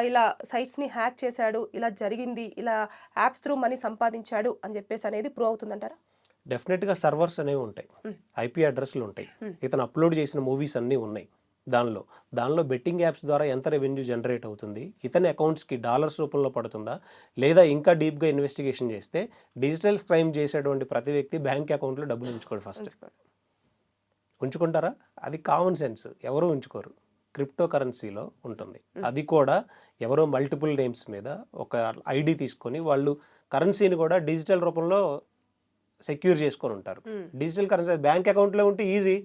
ఇలా సైట్స్‌ని హ్యాక్ చేశాడు, ఇలా జరిగింది, ఇలా యాప్స్ త్రూ మనీ సంపాదించాడు అని చెప్పేసి అనేది ప్రూవ్ అవుతుందంటారా? డెఫినెట్‌గా సర్వర్స్ అనేవి ఉంటాయి. హ్మ్. ఐపీ అడ్రెస్‌లు ఉంటాయి. హ్మ్. ఇతను అప్లోడ్ చేసిన మూవీస్ అన్నీ ఉన్నాయి దానిలో బెట్టింగ్ యాప్స్ ద్వారా ఎంత రెవెన్యూ జనరేట్ అవుతుంది, ఇతని అకౌంట్స్‌కి డాలర్స్ రూపంలో పడుతుందా, లేదా ఇంకా డీప్‌గా ఇన్వెస్టిగేషన్ చేస్తే డిజిటల్ క్రైమ్ చేసేటువంటి ప్రతి వ్యక్తి బ్యాంక్ అకౌంట్‌లో డబ్బులు ఉంచుకోడు ఫస్ట్. ఉంచుకోండి. ఉంచుకుంటారా? అది కామన్ సెన్స్. ఎవరు ఉంచుకోరు. క్రిప్టో కరెన్సీలో ఉంటుంది. అది కూడా ఎవరో మల్టిపుల్ నేమ్స్ మీద ఒక ఐడీ తీసుకొని వాళ్ళు కరెన్సీని కూడా డిజిటల్ రూపంలో సెక్యూర్ చేసుకొని ఉంటారు. హ్మ్. డిజిటల్ కరెన్సీ బ్యాంక్ అకౌంట్‌లో ఉంటే ఈజీ.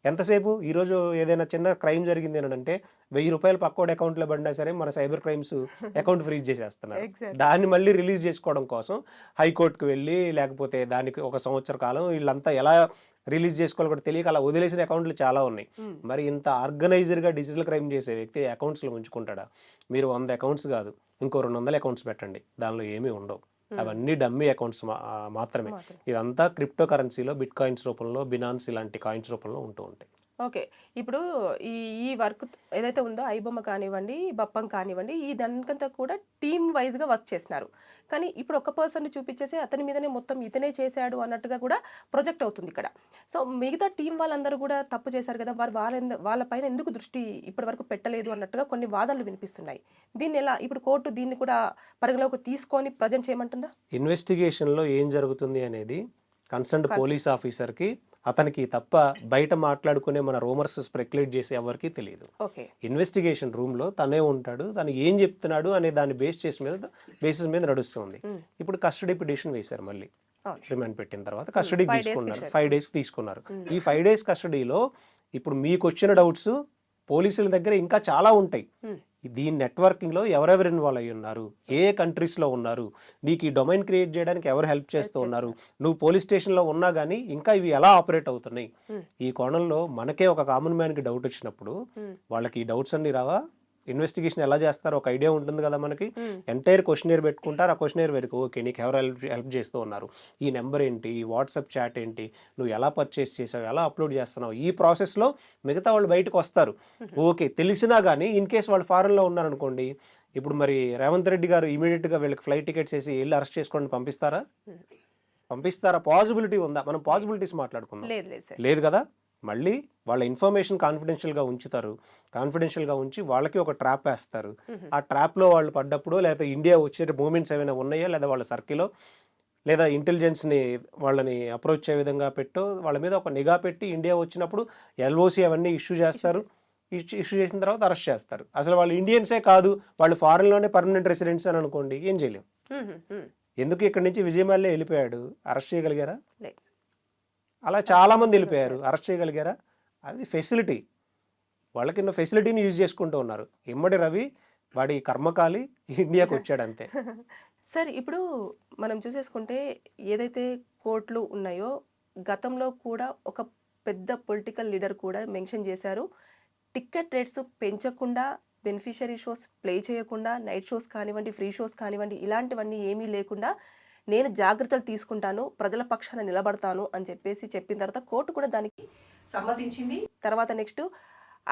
ఎంతసేపు ఈరోజు ఏదైనా చిన్న క్రైమ్ జరిగింది అని అంటే ₹1000 పక్కోడి అకౌంట్‌లో పడినా సరే మన సైబర్ క్రైమ్స్ అకౌంట్ ఫ్రీజ్ చేసేస్తున్నారు. ఎగ్జాక్ట్‌లీ. దాన్ని మళ్ళీ రిలీజ్ చేసుకోవడం కోసం హైకోర్టుకి వెళ్ళి లేకపోతే దానికి ఒక సంవత్సర కాలం వీళ్ళంతా ఎలా రిలీజ్ చేసుకోవాలో కూడా తెలియక అలా వదిలేసిన అకౌంట్లు చాలా ఉన్నాయి. హ్మ్. మరి ఇంత ఆర్గనైజర్‌గా డిజిటల్ క్రైమ్ చేసే వ్యక్తి అకౌంట్స్‌లో ఉంచుకుంటాడా? మీరు 100 అకౌంట్స్ కాదు, ఇంకో 200 అకౌంట్స్ పెట్టండి. దానిలో ఏమీ ఉండవు. అవన్నీ డమ్మీ అకౌంట్స్ మాత్రమే. మాత్రం. ఇదంతా క్రిప్టో కరెన్సీలో బిట్ కాయిన్స్ రూపంలో, బినాన్స్ ఇలాంటి కాయిన్స్ రూపంలో ఉంటూ ఉంటాయి. ఓకే. ఇప్పుడు ఈ ఈ వర్క్ ఏదైతే ఉందో ఐబొమ్మ కానివ్వండి, బప్పం కానివ్వండి, ఇదంతా కూడా టీమ్ వైస్‌గా వర్క్ చేస్తున్నారు. కానీ ఇప్పుడు ఒక పర్సన్‌ని చూపించేసి అతని మీదనే మొత్తం ఇతనే చేశాడు అన్నట్టుగా కూడా ప్రొజెక్ట్ అవుతుంది ఇక్కడ. సో, మిగతా టీమ్ వాళ్ళందరూ కూడా తప్పు చేశారు కదా! వాళ్ళ పైన ఎందుకు దృష్టి ఇప్పటివరకు పెట్టలేదు అన్నట్టుగా కొన్ని వాదనలు వినిపిస్తున్నాయి. దీన్నెలా ఇప్పుడు కోర్టు దీన్ని కూడా పరిగణలోకి తీసుకొని ప్రెజెంట్ చేయమంటుందా? ఇన్వెస్టిగేషన్‌లో ఏం జరుగుతుంది అనేది కన్సర్న్డ్ పోలీస్ ఆఫీసర్‌కి అతనికి తప్ప బయట మాట్లాడుకునే మన రూమర్స్ స్పెక్యులేట్ చేసే ఎవరికీ తెలియదు. ఓకే. ఇన్వెస్టిగేషన్ రూమ్‌లో తనే ఉంటాడు. తను ఏం చెప్తున్నాడు అనే దాన్ని బేసిస్ మీద నడుస్తుంది. హ్మ్. ఇప్పుడు కస్టడీ పిటిషన్ వేశారు మళ్ళీ. అవును. రిమాండ్ పెట్టిన తర్వాత కస్టడీకి 5 days తీసుకున్నారు, ఇచ్చారు. 5 days తీసుకున్నారు. ఈ 5 days కస్టడీలో ఇప్పుడు మీకు వచ్చిన డౌట్స్ పోలీసుల దగ్గర ఇంకా చాలా ఉంటాయి. Hmm. దీని నెట్వర్కింగ్లో ఎవరెవరు ఇన్వాల్వ్ అయ్యి ఉన్నారు, ఏ కంట్రీస్లో ఉన్నారు, నీకు ఈ డొమైన్ క్రియేట్ చేయడానికి ఎవరు హెల్ప్ చేస్తూ ఉన్నారు, నువ్వు పోలీస్ స్టేషన్లో ఉన్నా కానీ ఇంకా ఇవి ఎలా ఆపరేట్ అవుతున్నాయి. ఈ కోణంలో మనకే ఒక కామన్ మ్యాన్కి డౌట్ వచ్చినప్పుడు వాళ్ళకి ఈ డౌట్స్ అన్ని రావా, ఇన్వెస్టిగేషన్ ఎలా చేస్తారో ఒక ఐడియా ఉంటుంది కదా మనకి. ఎంటైర్ క్వశ్చనర్ పెట్టుకుంటారు, ఆ క్వశ్చనర్ వరకు ఓకే నీకు ఎవరు హెల్ప్ చేస్తూ ఉన్నారు, ఈ నెంబర్ ఏంటి, ఈ వాట్సాప్ చాట్ ఏంటి, నువ్వు ఎలా పర్చేస్ చేసావు, ఎలా అప్లోడ్ చేస్తున్నావు, ఈ ప్రాసెస్లో మిగతా వాళ్ళు బయటకు వస్తారు. ఓకే తెలిసినా కానీ ఇన్ కేస్ వాళ్ళు ఫారెన్లో ఉన్నారనుకోండి, ఇప్పుడు మరి రేవంత్ రెడ్డి గారు ఇమీడియట్గా వీళ్ళకి ఫ్లైట్ టికెట్స్ వేసి వెళ్ళి అరెస్ట్ చేసుకోండి పంపిస్తారా? పాసిబిలిటీ ఉందా? మనం పాసిబిలిటీస్ మాట్లాడుకుందాం. లేదు కదా. మళ్ళీ వాళ్ళ ఇన్ఫర్మేషన్ కాన్ఫిడెన్షియల్గా ఉంచుతారు, కాన్ఫిడెన్షియల్గా ఉంచి వాళ్ళకి ఒక ట్రాప్ వేస్తారు. ఆ ట్రాప్లో వాళ్ళు పడ్డప్పుడు లేదా ఇండియా వచ్చే మూమెంట్స్ ఏమైనా ఉన్నాయా, లేదా వాళ్ళ సర్కిల్లో లేదా ఇంటెలిజెన్స్ని వాళ్ళని అప్రోచ్ అయ్యే విధంగా పెట్టో వాళ్ళ మీద ఒక నిఘా పెట్టి ఇండియా వచ్చినప్పుడు ఎల్ఓసి అవన్నీ ఇష్యూ చేస్తారు. ఇష్యూ చేసిన తర్వాత అరెస్ట్ చేస్తారు. అసలు వాళ్ళు ఇండియన్సే కాదు, వాళ్ళు ఫారెన్లోనే పర్మనెంట్ రెసిడెంట్స్ అని అనుకోండి, ఏం చేయలేం. ఎందుకు ఇక్కడి నుంచి విజయమాల్యే వెళ్ళిపోయాడు, అరెస్ట్ చేయగలిగారా? అలా చాలామంది వెళ్ళిపోయారు, అరెస్ట్ చేయగలిగారా? అది ఫెసిలిటీ, వాళ్ళకిన్న ఫెసిలిటీని యూజ్ చేసుకుంటూ ఉన్నారు. ఇమ్మడి రవి వాడి కర్మకాలి ఇండియాకి వచ్చాడు అంతే. సార్ ఇప్పుడు మనం చూసేసుకుంటే ఏదైతే కోర్టులు ఉన్నాయో గతంలో కూడా ఒక పెద్ద పొలిటికల్ లీడర్ కూడా మెన్షన్ చేశారు, టికెట్ రేట్స్ పెంచకుండా, బెనిఫిషరీ షోస్ ప్లే చేయకుండా, నైట్ షోస్ కానివ్వండి, ఫ్రీ షోస్ కానివ్వండి, ఇలాంటివన్నీ ఏమీ లేకుండా నేను జాగ్రత్తలు తీసుకుంటాను, ప్రజల పక్షాన నిలబడతాను అని చెప్పిన తర్వాత కోర్టు కూడా దానికి సమ్మతించింది. తర్వాత నెక్స్ట్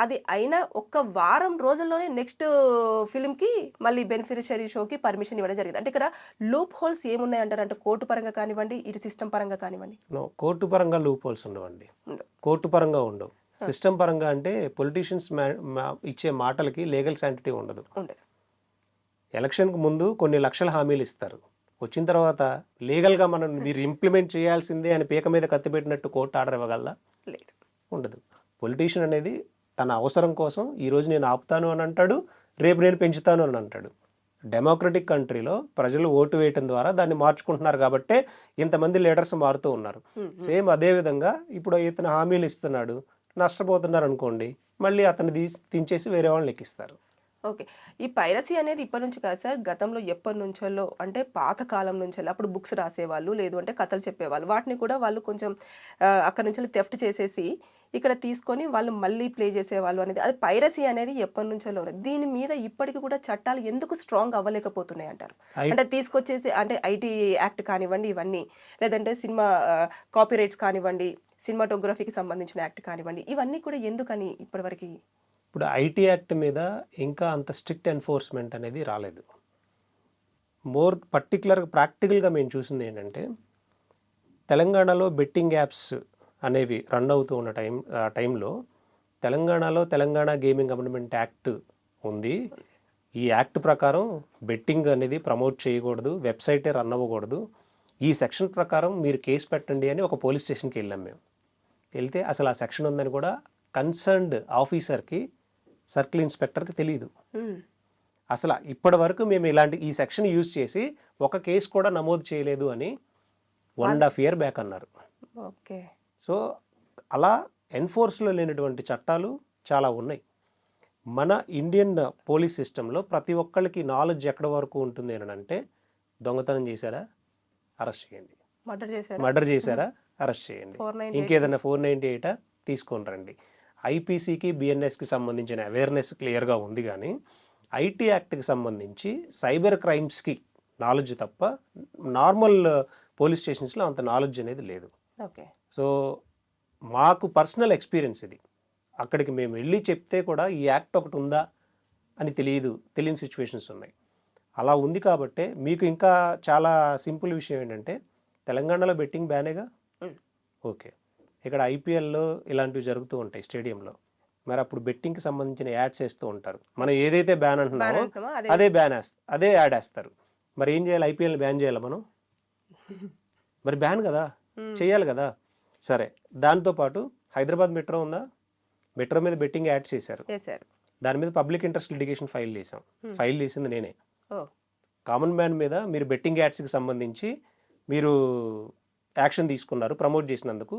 అది అయిన ఒక్క వారం రోజుల్లోనే నెక్స్ట్ ఫిల్మ్కి మళ్ళీ బెనిఫిషరీ షోకి పర్మిషన్ ఇవ్వడం జరిగింది. అంటే ఇక్కడ లూప్ హోల్స్ ఏమున్నాయి అంటారు, అంటే కోర్టు పరంగా కానివ్వండి, ఇటు సిస్టమ్ పరంగా కానివ్వండి? కోర్టు పరంగా లూప్ హోల్స్ ఉండవండి, కోర్టు పరంగా ఉండవు. సిస్టమ్ పరంగా అంటే పొలిటీషియన్స్ ఇచ్చే మాటలకి లీగల్ శాంటిటీ ఉండదు. ఎలక్షన్కి ముందు కొన్ని లక్షల హామీలు ఇస్తారు, వచ్చిన తర్వాత లీగల్గా మీరు ఇంప్లిమెంట్ చేయాల్సిందే అని పీక మీద కత్తిపెట్టినట్టు కోర్టు ఆర్డర్ ఇవ్వగలదా? లేదు, ఉండదు. పొలిటీషియన్ అనేది తన అవసరం కోసం ఈరోజు నేను ఆపుతాను అని అంటాడు, రేపు నేను పెంచుతాను అని అంటాడు. డెమోక్రటిక్ కంట్రీలో ప్రజలు ఓటు వేయటం ద్వారా దాన్ని మార్చుకుంటున్నారు కాబట్టే ఇంతమంది లీడర్స్ మారుతూ ఉన్నారు. సేమ్ అదే విధంగా ఇప్పుడు ఇతను హామీలు ఇస్తున్నాడు, నష్టపోతున్నారు అనుకోండి, మళ్ళీ అతన్ని దించేసి వేరే వాళ్ళని ఎక్కిస్తారు. ఓకే, ఈ పైరసీ అనేది ఇప్పటి నుంచి కాదు సార్, గతంలో ఎప్పటి నుంచో, అంటే పాతకాలం నుంచి అప్పుడు బుక్స్ రాసేవాళ్ళు, లేదు అంటే కథలు చెప్పేవాళ్ళు, వాటిని కూడా వాళ్ళు కొంచెం అక్కడ నుంచి థెఫ్ట్ చేసేసి ఇక్కడ తీసుకొని వాళ్ళు మళ్ళీ ప్లే చేసేవాళ్ళు అనేది, అది పైరసీ అనేది ఎప్పటి నుంచో ఉంది. దీని మీద ఇప్పటికి కూడా చట్టాలు ఎందుకు స్ట్రాంగ్ అవ్వలేకపోతున్నాయి అంటారు? అంటే తీసుకొచ్చేసి అంటే ఐటీ యాక్ట్ కానివ్వండి ఇవన్నీ, లేదంటే సినిమా కాపీరైట్స్ కానివ్వండి, సినిమాటోగ్రఫీకి సంబంధించిన యాక్ట్ కానివ్వండి, ఇవన్నీ కూడా ఎందుకని ఇప్పటివరకు? ఇప్పుడు ఐటీ యాక్ట్ మీద ఇంకా అంత స్ట్రిక్ట్ ఎన్ఫోర్స్మెంట్ అనేది రాలేదు. మోర్ పర్టికులర్గా ప్రాక్టికల్గా మేము చూసింది ఏంటంటే, తెలంగాణలో బెట్టింగ్ యాప్స్ అనేవి రన్ అవుతూ ఉన్న టైంలో తెలంగాణలో తెలంగాణ గేమింగ్ అమెండ్మెంట్ యాక్ట్ ఉంది. ఈ యాక్ట్ ప్రకారం బెట్టింగ్ అనేది ప్రమోట్ చేయకూడదు, వెబ్సైటే రన్ అవ్వకూడదు, ఈ సెక్షన్ ప్రకారం మీరు కేసు పెట్టండి అని ఒక పోలీస్ స్టేషన్కి వెళ్ళాం మేము. వెళ్తే అసలు ఆ సెక్షన్ ఉందని కూడా కన్సర్న్డ్ ఆఫీసర్కి, సర్కిల్ ఇన్స్పెక్టర్కి తెలియదు. అసలు ఇప్పటి వరకు మేము ఇలాంటి ఈ సెక్షన్ యూజ్ చేసి ఒక కేసు కూడా నమోదు చేయలేదు అని 1.5 year బ్యాక్ అన్నారు. ఓకే, సో అలా ఎన్ఫోర్స్లో లేనటువంటి చట్టాలు చాలా ఉన్నాయి. మన ఇండియన్ పోలీస్ సిస్టంలో ప్రతి ఒక్కళ్ళకి నాలెడ్జ్ ఎక్కడ వరకు ఉంటుంది అని అంటే, దొంగతనం చేశారా అరెస్ట్ చేయండి, మర్డర్ చేశారా అరెస్ట్ చేయండి, ఇంకేదైనా 498 తీసుకొని రండి. ఐపీసీకి బిఎన్ఎస్కి సంబంధించిన అవేర్నెస్ క్లియర్గా ఉంది, కానీ ఐటీ యాక్ట్కి సంబంధించి సైబర్ క్రైమ్స్కి నాలెడ్జ్ తప్ప నార్మల్ పోలీస్ స్టేషన్స్లో అంత నాలెడ్జ్ అనేది లేదు. ఓకే, సో మాకు పర్సనల్ ఎక్స్పీరియన్స్ ఇది. అక్కడికి మేము వెళ్ళి చెప్తే కూడా ఈ యాక్ట్ ఒకటి ఉందా అని తెలియని సిచ్యువేషన్స్ ఉన్నాయి. అలా ఉంది కాబట్టే మీకు ఇంకా చాలా సింపుల్ విషయం ఏంటంటే, తెలంగాణలో బెట్టింగ్ బ్యానేగా. ఓకే, ఇక్కడ ఐపీఎల్లో ఇలాంటివి జరుగుతూ ఉంటాయి స్టేడియంలో, మరి అప్పుడు బెట్టింగ్కి సంబంధించిన యాడ్స్ వేస్తూ ఉంటారు. మనం ఏదైతే బ్యాన్ అంటున్నామో అదే యాడ్ వేస్తారు. మరి ఏం చేయాలి? ఐపీఎల్ని బ్యాన్ చేయాలి మనం? మరి బ్యాన్ కదా, చేయాలి కదా. సరే, దాంతోపాటు హైదరాబాద్ మెట్రో ఉందా, మెట్రో మీద బెట్టింగ్ యాడ్స్ చేశారు, దాని మీద పబ్లిక్ ఇంట్రెస్ట్ లిటిగేషన్ ఫైల్ చేసాం. ఫైల్ చేసింది నేనే. కామన్ మ్యాన్ మీద మీరు బెట్టింగ్ యాడ్స్కి సంబంధించి మీరు యాక్షన్ తీసుకున్నారు ప్రమోట్ చేసినందుకు.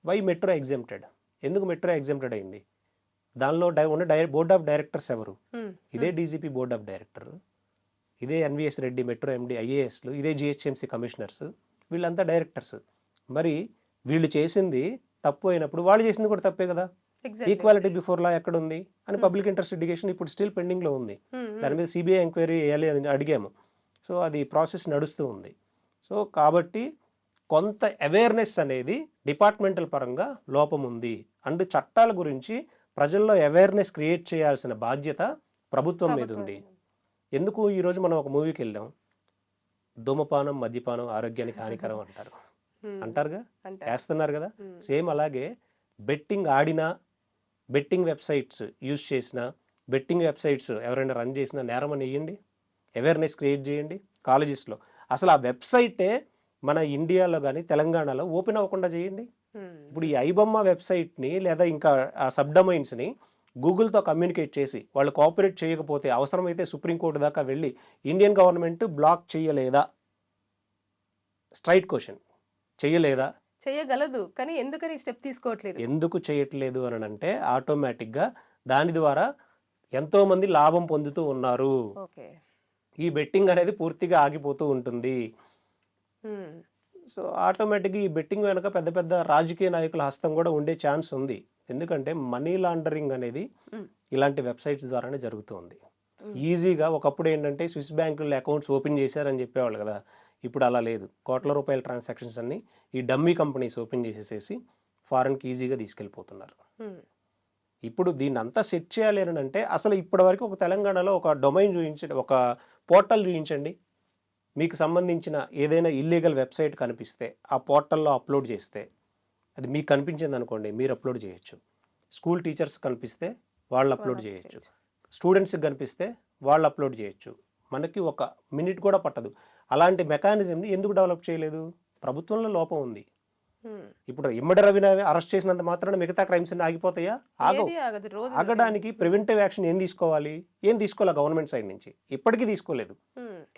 Why metro exempted? ఎందుకు మెట్రో ఎగ్జెంప్టెడ్ అయింది? దానిలో ఉన్న బోర్డ్ ఆఫ్ డైరెక్టర్స్ ఎవరు? ఇదే డీజీపీ బోర్డ్ ఆఫ్ డైరెక్టర్, ఇదే ఎన్విఎస్ రెడ్డి మెట్రో ఎండి ఐఏఎస్లు, ఇదే జిహెచ్ఎంసీ కమిషనర్స్, వీళ్ళంతా డైరెక్టర్స్. మరి వీళ్ళు చేసింది తప్పు అయినప్పుడు వాళ్ళు చేసింది కూడా తప్పే కదా. ఈక్వాలిటీ బిఫోర్ లా ఎక్కడ ఉంది అని పబ్లిక్ ఇంట్రెస్ట్ లిటిగేషన్ ఇప్పుడు స్టిల్ పెండింగ్లో ఉంది. దాని మీద సిబిఐ ఎంక్వైరీ వేయాలి అని అడిగాము. సో అది ప్రాసెస్ నడుస్తూ ఉంది. సో కాబట్టి కొంత అవేర్నెస్ అనేది డిపార్ట్మెంటల్ పరంగా లోపం ఉంది. అండ్ చట్టాల గురించి ప్రజల్లో అవేర్నెస్ క్రియేట్ చేయాల్సిన బాధ్యత ప్రభుత్వం మీద ఉంది. ఎందుకు ఈరోజు మనం ఒక మూవీకి వెళ్ళాం, ధూమపానం మద్యపానం ఆరోగ్యానికి హానికరం అంటారుగా, వేస్తున్నారు కదా. సేమ్ అలాగే బెట్టింగ్ ఆడినా, బెట్టింగ్ వెబ్సైట్స్ యూజ్ చేసినా, బెట్టింగ్ వెబ్సైట్స్ ఎవరైనా రన్ చేసినా నేరం అని వేయండి, అవేర్నెస్ క్రియేట్ చేయండి కాలేజెస్లో. అసలు ఆ వెబ్సైటే మన ఇండియాలో కానీ తెలంగాణలో ఓపెన్ అవ్వకుండా చేయండి. ఇప్పుడు ఈ ఐబొమ్మ వెబ్సైట్ని లేదా ఇంకా ఆ సబ్ డొమైన్స్ని గూగుల్తో కమ్యూనికేట్ చేసి వాళ్ళు కోఆపరేట్ చేయకపోతే అవసరమైతే సుప్రీంకోర్టు దాకా వెళ్ళి ఇండియన్ గవర్నమెంట్ బ్లాక్ చేయలేదా? Straight question. చేయలేదా? చేయగలదు, కానీ ఎందుకని స్టెప్ తీసుకోవట్లేదు? ఎందుకు చేయట్లేదు అని అంటే ఆటోమేటిక్గా దాని ద్వారా ఎంతోమంది లాభం పొందుతూ ఉన్నారు. ఈ బెట్టింగ్ అనేది పూర్తిగా ఆగిపోతూ ఉంటుంది. సో ఆటోమేటిక్గా ఈ బెట్టింగ్ వెనక పెద్ద పెద్ద రాజకీయ నాయకుల హస్తం కూడా ఉండే ఛాన్స్ ఉంది. ఎందుకంటే మనీ లాండరింగ్ అనేది ఇలాంటి వెబ్సైట్స్ ద్వారానే జరుగుతుంది ఈజీగా. ఒకప్పుడు ఏంటంటే స్విస్ బ్యాంకుల్లో అకౌంట్స్ ఓపెన్ చేశారని చెప్పేవాళ్ళు కదా, ఇప్పుడు అలా లేదు. కోట్ల రూపాయల ట్రాన్సాక్షన్స్ అన్ని ఈ డమ్మీ కంపెనీస్ ఓపెన్ చేసేసేసి ఫారెన్కి ఈజీగా తీసుకెళ్ళిపోతున్నారు. ఇప్పుడు దీన్ని అంతా సెట్ చేయాలి అని అంటే అసలు ఇప్పటి వరకు ఒక తెలంగాణలో ఒక డొమైన్ చూపించండి, ఒక పోర్టల్ చూపించండి. మీకు సంబంధించిన ఏదైనా ఇల్లీగల్ వెబ్సైట్ కనిపిస్తే ఆ పోర్టల్లో అప్లోడ్ చేస్తే అది మీకు కనిపించింది అనుకోండి, మీరు అప్లోడ్ చేయొచ్చు. స్కూల్ టీచర్స్ కనిపిస్తే వాళ్ళు అప్లోడ్ చేయొచ్చు, స్టూడెంట్స్కి కనిపిస్తే వాళ్ళు అప్లోడ్ చేయొచ్చు. మనకి ఒక మినిట్ కూడా పట్టదు. అలాంటి మెకానిజంని ఎందుకు డెవలప్ చేయలేదు? ప్రభుత్వంలో లోపం ఉంది. ఇప్పుడు ఇమ్మడి రవిని అరెస్ట్ చేసినంత మాత్రాన మిగతా క్రైమ్స్ అన్ని ఆగిపోతాయా? ఆగడానికి ప్రివెంటివ్ యాక్షన్ ఏం తీసుకోవాలి? ఏం తీసుకోవాలి గవర్నమెంట్ సైడ్ నుంచి? ఇప్పటికీ తీసుకోలేదు.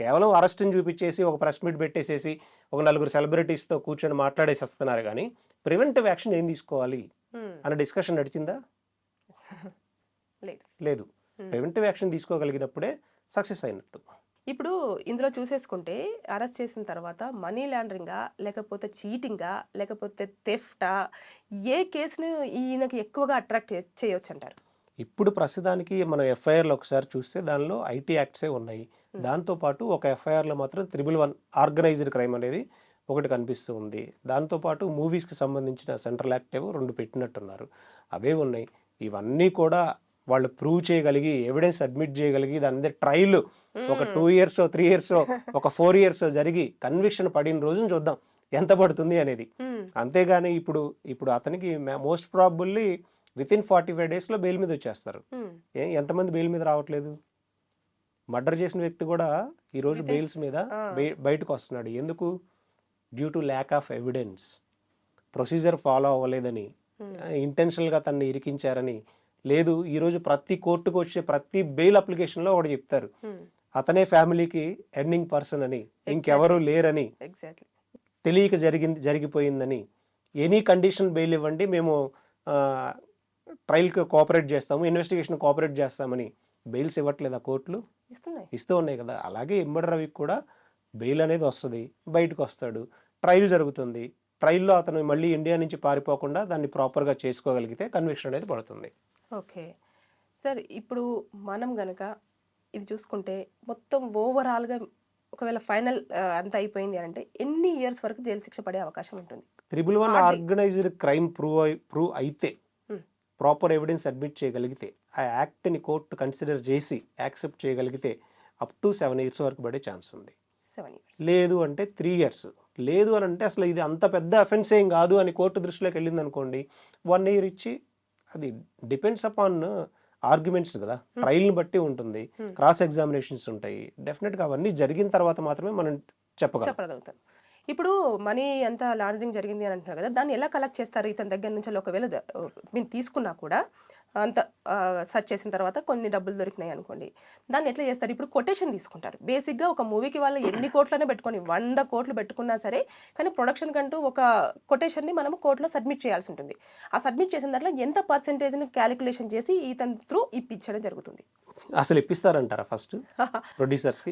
కేవలం అరెస్ట్ని చూపించేసి ఒక ప్రెస్ మీట్ పెట్టేసేసి ఒక నలుగురు సెలబ్రిటీస్తో కూర్చొని మాట్లాడేసి వస్తున్నారు. కానీ ప్రివెంటివ్ యాక్షన్ ఏం తీసుకోవాలి అన్న డిస్కషన్ నడిచిందా? లేదు. ప్రివెంటివ్ యాక్షన్ తీసుకోగలిగినప్పుడే సక్సెస్ అయినట్టు. ఇప్పుడు ఇందులో చూసేసుకుంటే అరెస్ట్ చేసిన తర్వాత మనీ లాండరింగా, లేకపోతే చీటింగా, లేకపోతే థెఫ్టా, ఏ కేసును ఈయనకి ఎక్కువగా అట్రాక్ట్ చేయొచ్చు అంటారు? ఇప్పుడు ప్రస్తుతానికి మనం ఎఫ్ఐఆర్లో ఒకసారి చూస్తే దానిలో ఐటీ యాక్ట్సే ఉన్నాయి. దాంతోపాటు ఒక ఎఫ్ఐఆర్లో మాత్రం 111 ఆర్గనైజ్డ్ క్రైమ్ అనేది ఒకటి కనిపిస్తూ ఉంది. దాంతోపాటు మూవీస్కి సంబంధించిన సెంట్రల్ యాక్ట్ ఏవో 2 పెట్టినట్టున్నారు, అవే ఉన్నాయి. ఇవన్నీ కూడా వాళ్ళు ప్రూవ్ చేయగలిగి ఎవిడెన్స్ అడ్మిట్ చేయగలిగి దాని మీద ట్రయల్ ఒక 2 years 3 years ఒక 4 years జరిగి కన్విక్షన్ పడిన రోజున చూద్దాం ఎంత పడుతుంది అనేది. అంతేగాని ఇప్పుడు అతనికి most probably within 45 days bail మీద వచ్చేస్తారు. ఎంతమంది బెయిల్ మీద రావట్లేదు? మర్డర్ చేసిన వ్యక్తి కూడా ఈరోజు బెయిల్స్ మీద బయటకు వస్తున్నాడు. ఎందుకు? Due to lack of evidence. Procedure follow అవ్వలేదని, ఇంటెన్షనల్గా తనని ఇరికించారని. లేదు, ఈరోజు ప్రతి కోర్టుకు వచ్చే ప్రతి బెయిల్ అప్లికేషన్లో ఒకటి చెప్తారు, అతనే ఫ్యామిలీకి ఎర్నింగ్ పర్సన్ అని, ఇంకెవరూ లేరని, తెలియక జరిగిపోయిందని. ఎనీ కండిషన్ బెయిల్ ఇవ్వండి, మేము ట్రయల్కి కోఆపరేట్ చేస్తాము, ఇన్వెస్టిగేషన్ కోఆపరేట్ చేస్తామని బెయిల్స్ ఇవ్వట్లేదు ఆ కోర్టులు, ఇస్తూ ఉన్నాయి కదా. అలాగే ఇమ్మడి రవికి కూడా బెయిల్ అనేది వస్తుంది, బయటకు వస్తాడు, ట్రయల్ జరుగుతుంది. ట్రయల్లో అతను మళ్ళీ ఇండియా నుంచి పారిపోకుండా దాన్ని ప్రాపర్గా చేసుకోగలిగితే కన్విక్షన్ అనేది పడుతుంది. ఓకే సార్, ఇప్పుడు మనం గనక ఇది చూసుకుంటే మొత్తం ఓవరాల్గా ఒకవేళ ఫైనల్ అంత అయిపోయింది అంటే ఎన్ని ఇయర్స్ వరకు జైలు శిక్ష పడే అవకాశం ఉంటుంది? 111 ఆర్గనైజ్డ్ క్రైమ్ ప్రూవ్ అయితే, ప్రాపర్ ఎవిడెన్స్ అడ్మిట్ చేయగలిగితే, ఆ యాక్ట్ని కోర్టు కన్సిడర్ చేసి యాక్సెప్ట్ చేయగలిగితే అప్ టు 7 years వరకు పడే ఛాన్స్ ఉంది. 7 years. లేదు అంటే 3 years. లేదు అని అంటే అసలు ఇది అంత పెద్ద అఫెన్స్ ఏం కాదు అని కోర్టు దృష్టిలోకి వెళ్ళింది అనుకోండి, 1 year ఇచ్చి, అది డిపెండ్స్ అపాన్ ఆర్గ్యుమెంట్స్ కదా, ట్రయల్ని బట్టి ఉంటుంది, క్రాస్ ఎగ్జామినేషన్స్ ఉంటాయి. డెఫినెట్గా అవన్నీ జరిగిన తర్వాత మాత్రమే మనం చెప్పగలుగుతాం. ఇప్పుడు మనీ అంతా లాండరింగ్ జరిగింది అని అంటున్నారు కదా, దాన్ని ఎలా కలెక్ట్ చేస్తారు ఇతని దగ్గర నుంచి? ఒకవేళ మీరు తీసుకున్నా కూడా అంత సెర్చ్ చేసిన తర్వాత కొన్ని డబ్బులు దొరికినాయి అనుకోండి, దాన్ని ఎట్లా చేస్తారు? ఇప్పుడు కొటేషన్ తీసుకుంటారు. బేసిక్గా ఒక మూవీకి వాళ్ళు ఎన్ని కోట్లనే పెట్టుకొని 100 కోట్లు పెట్టుకున్నా సరే, కానీ ప్రొడక్షన్ కంటూ ఒక కొటేషన్ని మనం కోర్టులో సబ్మిట్ చేయాల్సి ఉంటుంది. ఆ సబ్మిట్ చేసిన దాంట్లో ఎంత పర్సెంటేజ్ని క్యాలిక్యులేషన్ చేసి ఇతని త్రూ ఇప్పించడం జరుగుతుంది. అసలు ఇప్పిస్తారంటారా ఫస్ట్ ప్రొడ్యూసర్స్కి?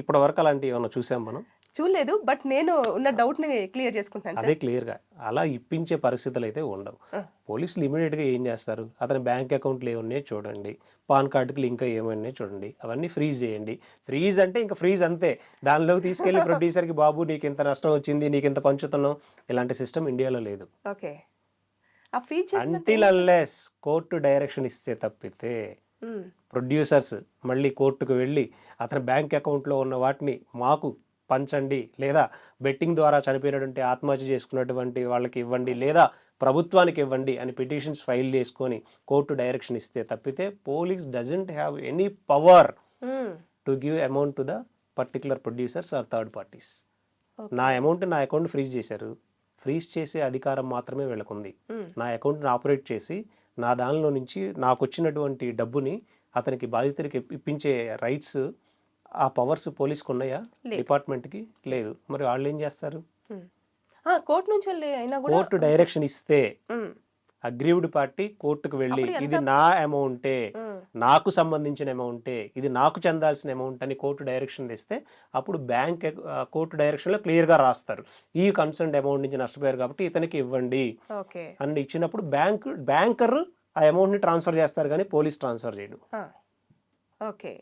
ఇప్పటి వరకు అలాంటివి ఏమన్నా చూసాం మనం? చూడలేదు, బట్ నేను ఉన్న డౌట్ని క్లియర్ చేసుకుంటాను అదే క్లియర్గా అలా ఇప్పించే పరిస్థితులు అయితే ఉండవు. పోలీసులు ఇమీడియట్గా ఏం చేస్తారు? అతని బ్యాంక్ అకౌంట్లు ఏమున్నాయో చూడండి, పాన్ కార్డుకి లింక్ ఏమన్నాయో చూడండి, అవన్నీ ఫ్రీజ్ చేయండి. ఫ్రీజ్ అంటే ఇంకా ఫ్రీజ్ అంతే. దానిలోకి తీసుకెళ్లి ప్రొడ్యూసర్కి బాబు నీకు ఇంత నష్టం వచ్చింది, నీకు ఇంత పంచుతున్నాం, ఇలాంటి సిస్టమ్ ఇండియాలో లేదు. ఓకే, ఆ free until unless court direction ఇస్తే తప్పితే ప్రొడ్యూసర్స్ మళ్ళీ కోర్టుకు వెళ్ళి అతని బ్యాంక్ అకౌంట్లో ఉన్న వాటిని మాకు పంచండి, లేదా బెట్టింగ్ ద్వారా చనిపోయినటువంటి ఆత్మహత్య చేసుకున్నటువంటి వాళ్ళకి ఇవ్వండి, లేదా ప్రభుత్వానికి ఇవ్వండి అని పిటిషన్స్ ఫైల్ చేసుకొని కోర్టు డైరెక్షన్ ఇస్తే తప్పితే police doesn't have any power to give amount to the particular producers or third parties. నా అమౌంట్ నా అకౌంట్ ఫ్రీజ్ చేశారు, ఫ్రీజ్ చేసే అధికారం మాత్రమే వీళ్ళకుంది. నా అకౌంట్ని ఆపరేట్ చేసి నా దానిలో నుంచి నాకు వచ్చినటువంటి డబ్బుని అతనికి బాధితుడికి ఇప్పించే రైట్స్, ఆ పవర్స్ పోలీస్కి ఉన్నాయా? డిపార్ట్మెంట్కి లేదు. మరి వాళ్ళు ఏం చేస్తారు? కోర్టు నుంచి అయినా కూడా కోర్టు డైరెక్షన్ ఇస్తే అగ్రీవ్డ్ పార్టీ కోర్టుకు వెళ్ళి ఇది నా అమౌంటే, నాకు సంబంధించిన అమౌంటే, ఇది నాకు చెందాల్సిన అమౌంట్ అని కోర్టు డైరెక్షన్ ఇస్తే అప్పుడు బ్యాంక్ కోర్టు డైరెక్షన్లో క్లియర్గా రాస్తారు ఈ కన్సర్న్ అమౌంట్ నుంచి నష్టపోయారు కాబట్టి ఇతనికి ఇవ్వండి అని ఇచ్చినప్పుడు బ్యాంకర్ ఆ అమౌంట్ని ట్రాన్స్ఫర్ చేస్తారు కానీ పోలీస్ ట్రాన్స్ఫర్ చేయడు. ఓకే,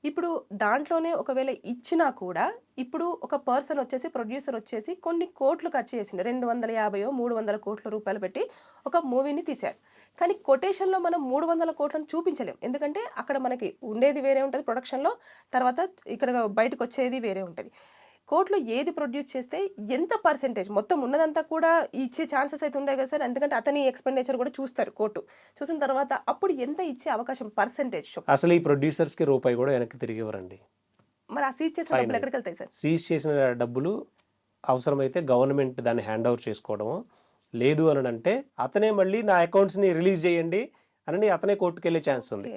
ఇప్పుడు దాంట్లోనే ఒకవేళ ఇచ్చినా కూడా ఇప్పుడు ఒక పర్సన్ వచ్చేసి ప్రొడ్యూసర్ వచ్చేసి కొన్ని కోట్లు ఖర్చు చేసిండు, 250-300 కోట్ల రూపాయలు పెట్టి ఒక మూవీని తీశారు. కానీ కొటేషన్లో మనం 300 కోట్లను చూపించలేం, ఎందుకంటే అక్కడ మనకి ఉండేది వేరే ఉంటుంది ప్రొడక్షన్లో, తర్వాత ఇక్కడ బయటకు వచ్చేది వేరే ఉంటుంది. కోర్టులో ఏది ప్రొడ్యూస్ చేస్తే ఎంత పర్సెంటేజ్ మొత్తం ఉన్నదంతా కూడా ఇచ్చే ఛాన్సెస్ అయితే ఉండే కదా సార్? ఎందుకంటే అతని ఎక్స్పెండిచర్ కూడా చూస్తారు కోర్టు, చూసిన తర్వాత అప్పుడు ఎంత ఇచ్చే అవకాశం పర్సెంటేజ్? అసలు ఈ ప్రొడ్యూసర్స్కి రూపాయి కూడా వెనక్కి తిరిగి ఇవ్వరండి. మరి ఆ సీజ్ చేసిన డబ్బులు ఎక్కడికి వెళ్తాయి సార్? సీజ్ చేసిన డబ్బులు అవసరమైతే గవర్నమెంట్ దాన్ని హ్యాండ్ ఓవర్ చేసుకోవడము, లేదు అని అంటే అతనే మళ్ళీ నా అకౌంట్స్ని రిలీజ్ చేయండి అని అతనే కోర్టుకు వెళ్ళే ఛాన్స్ ఉంది.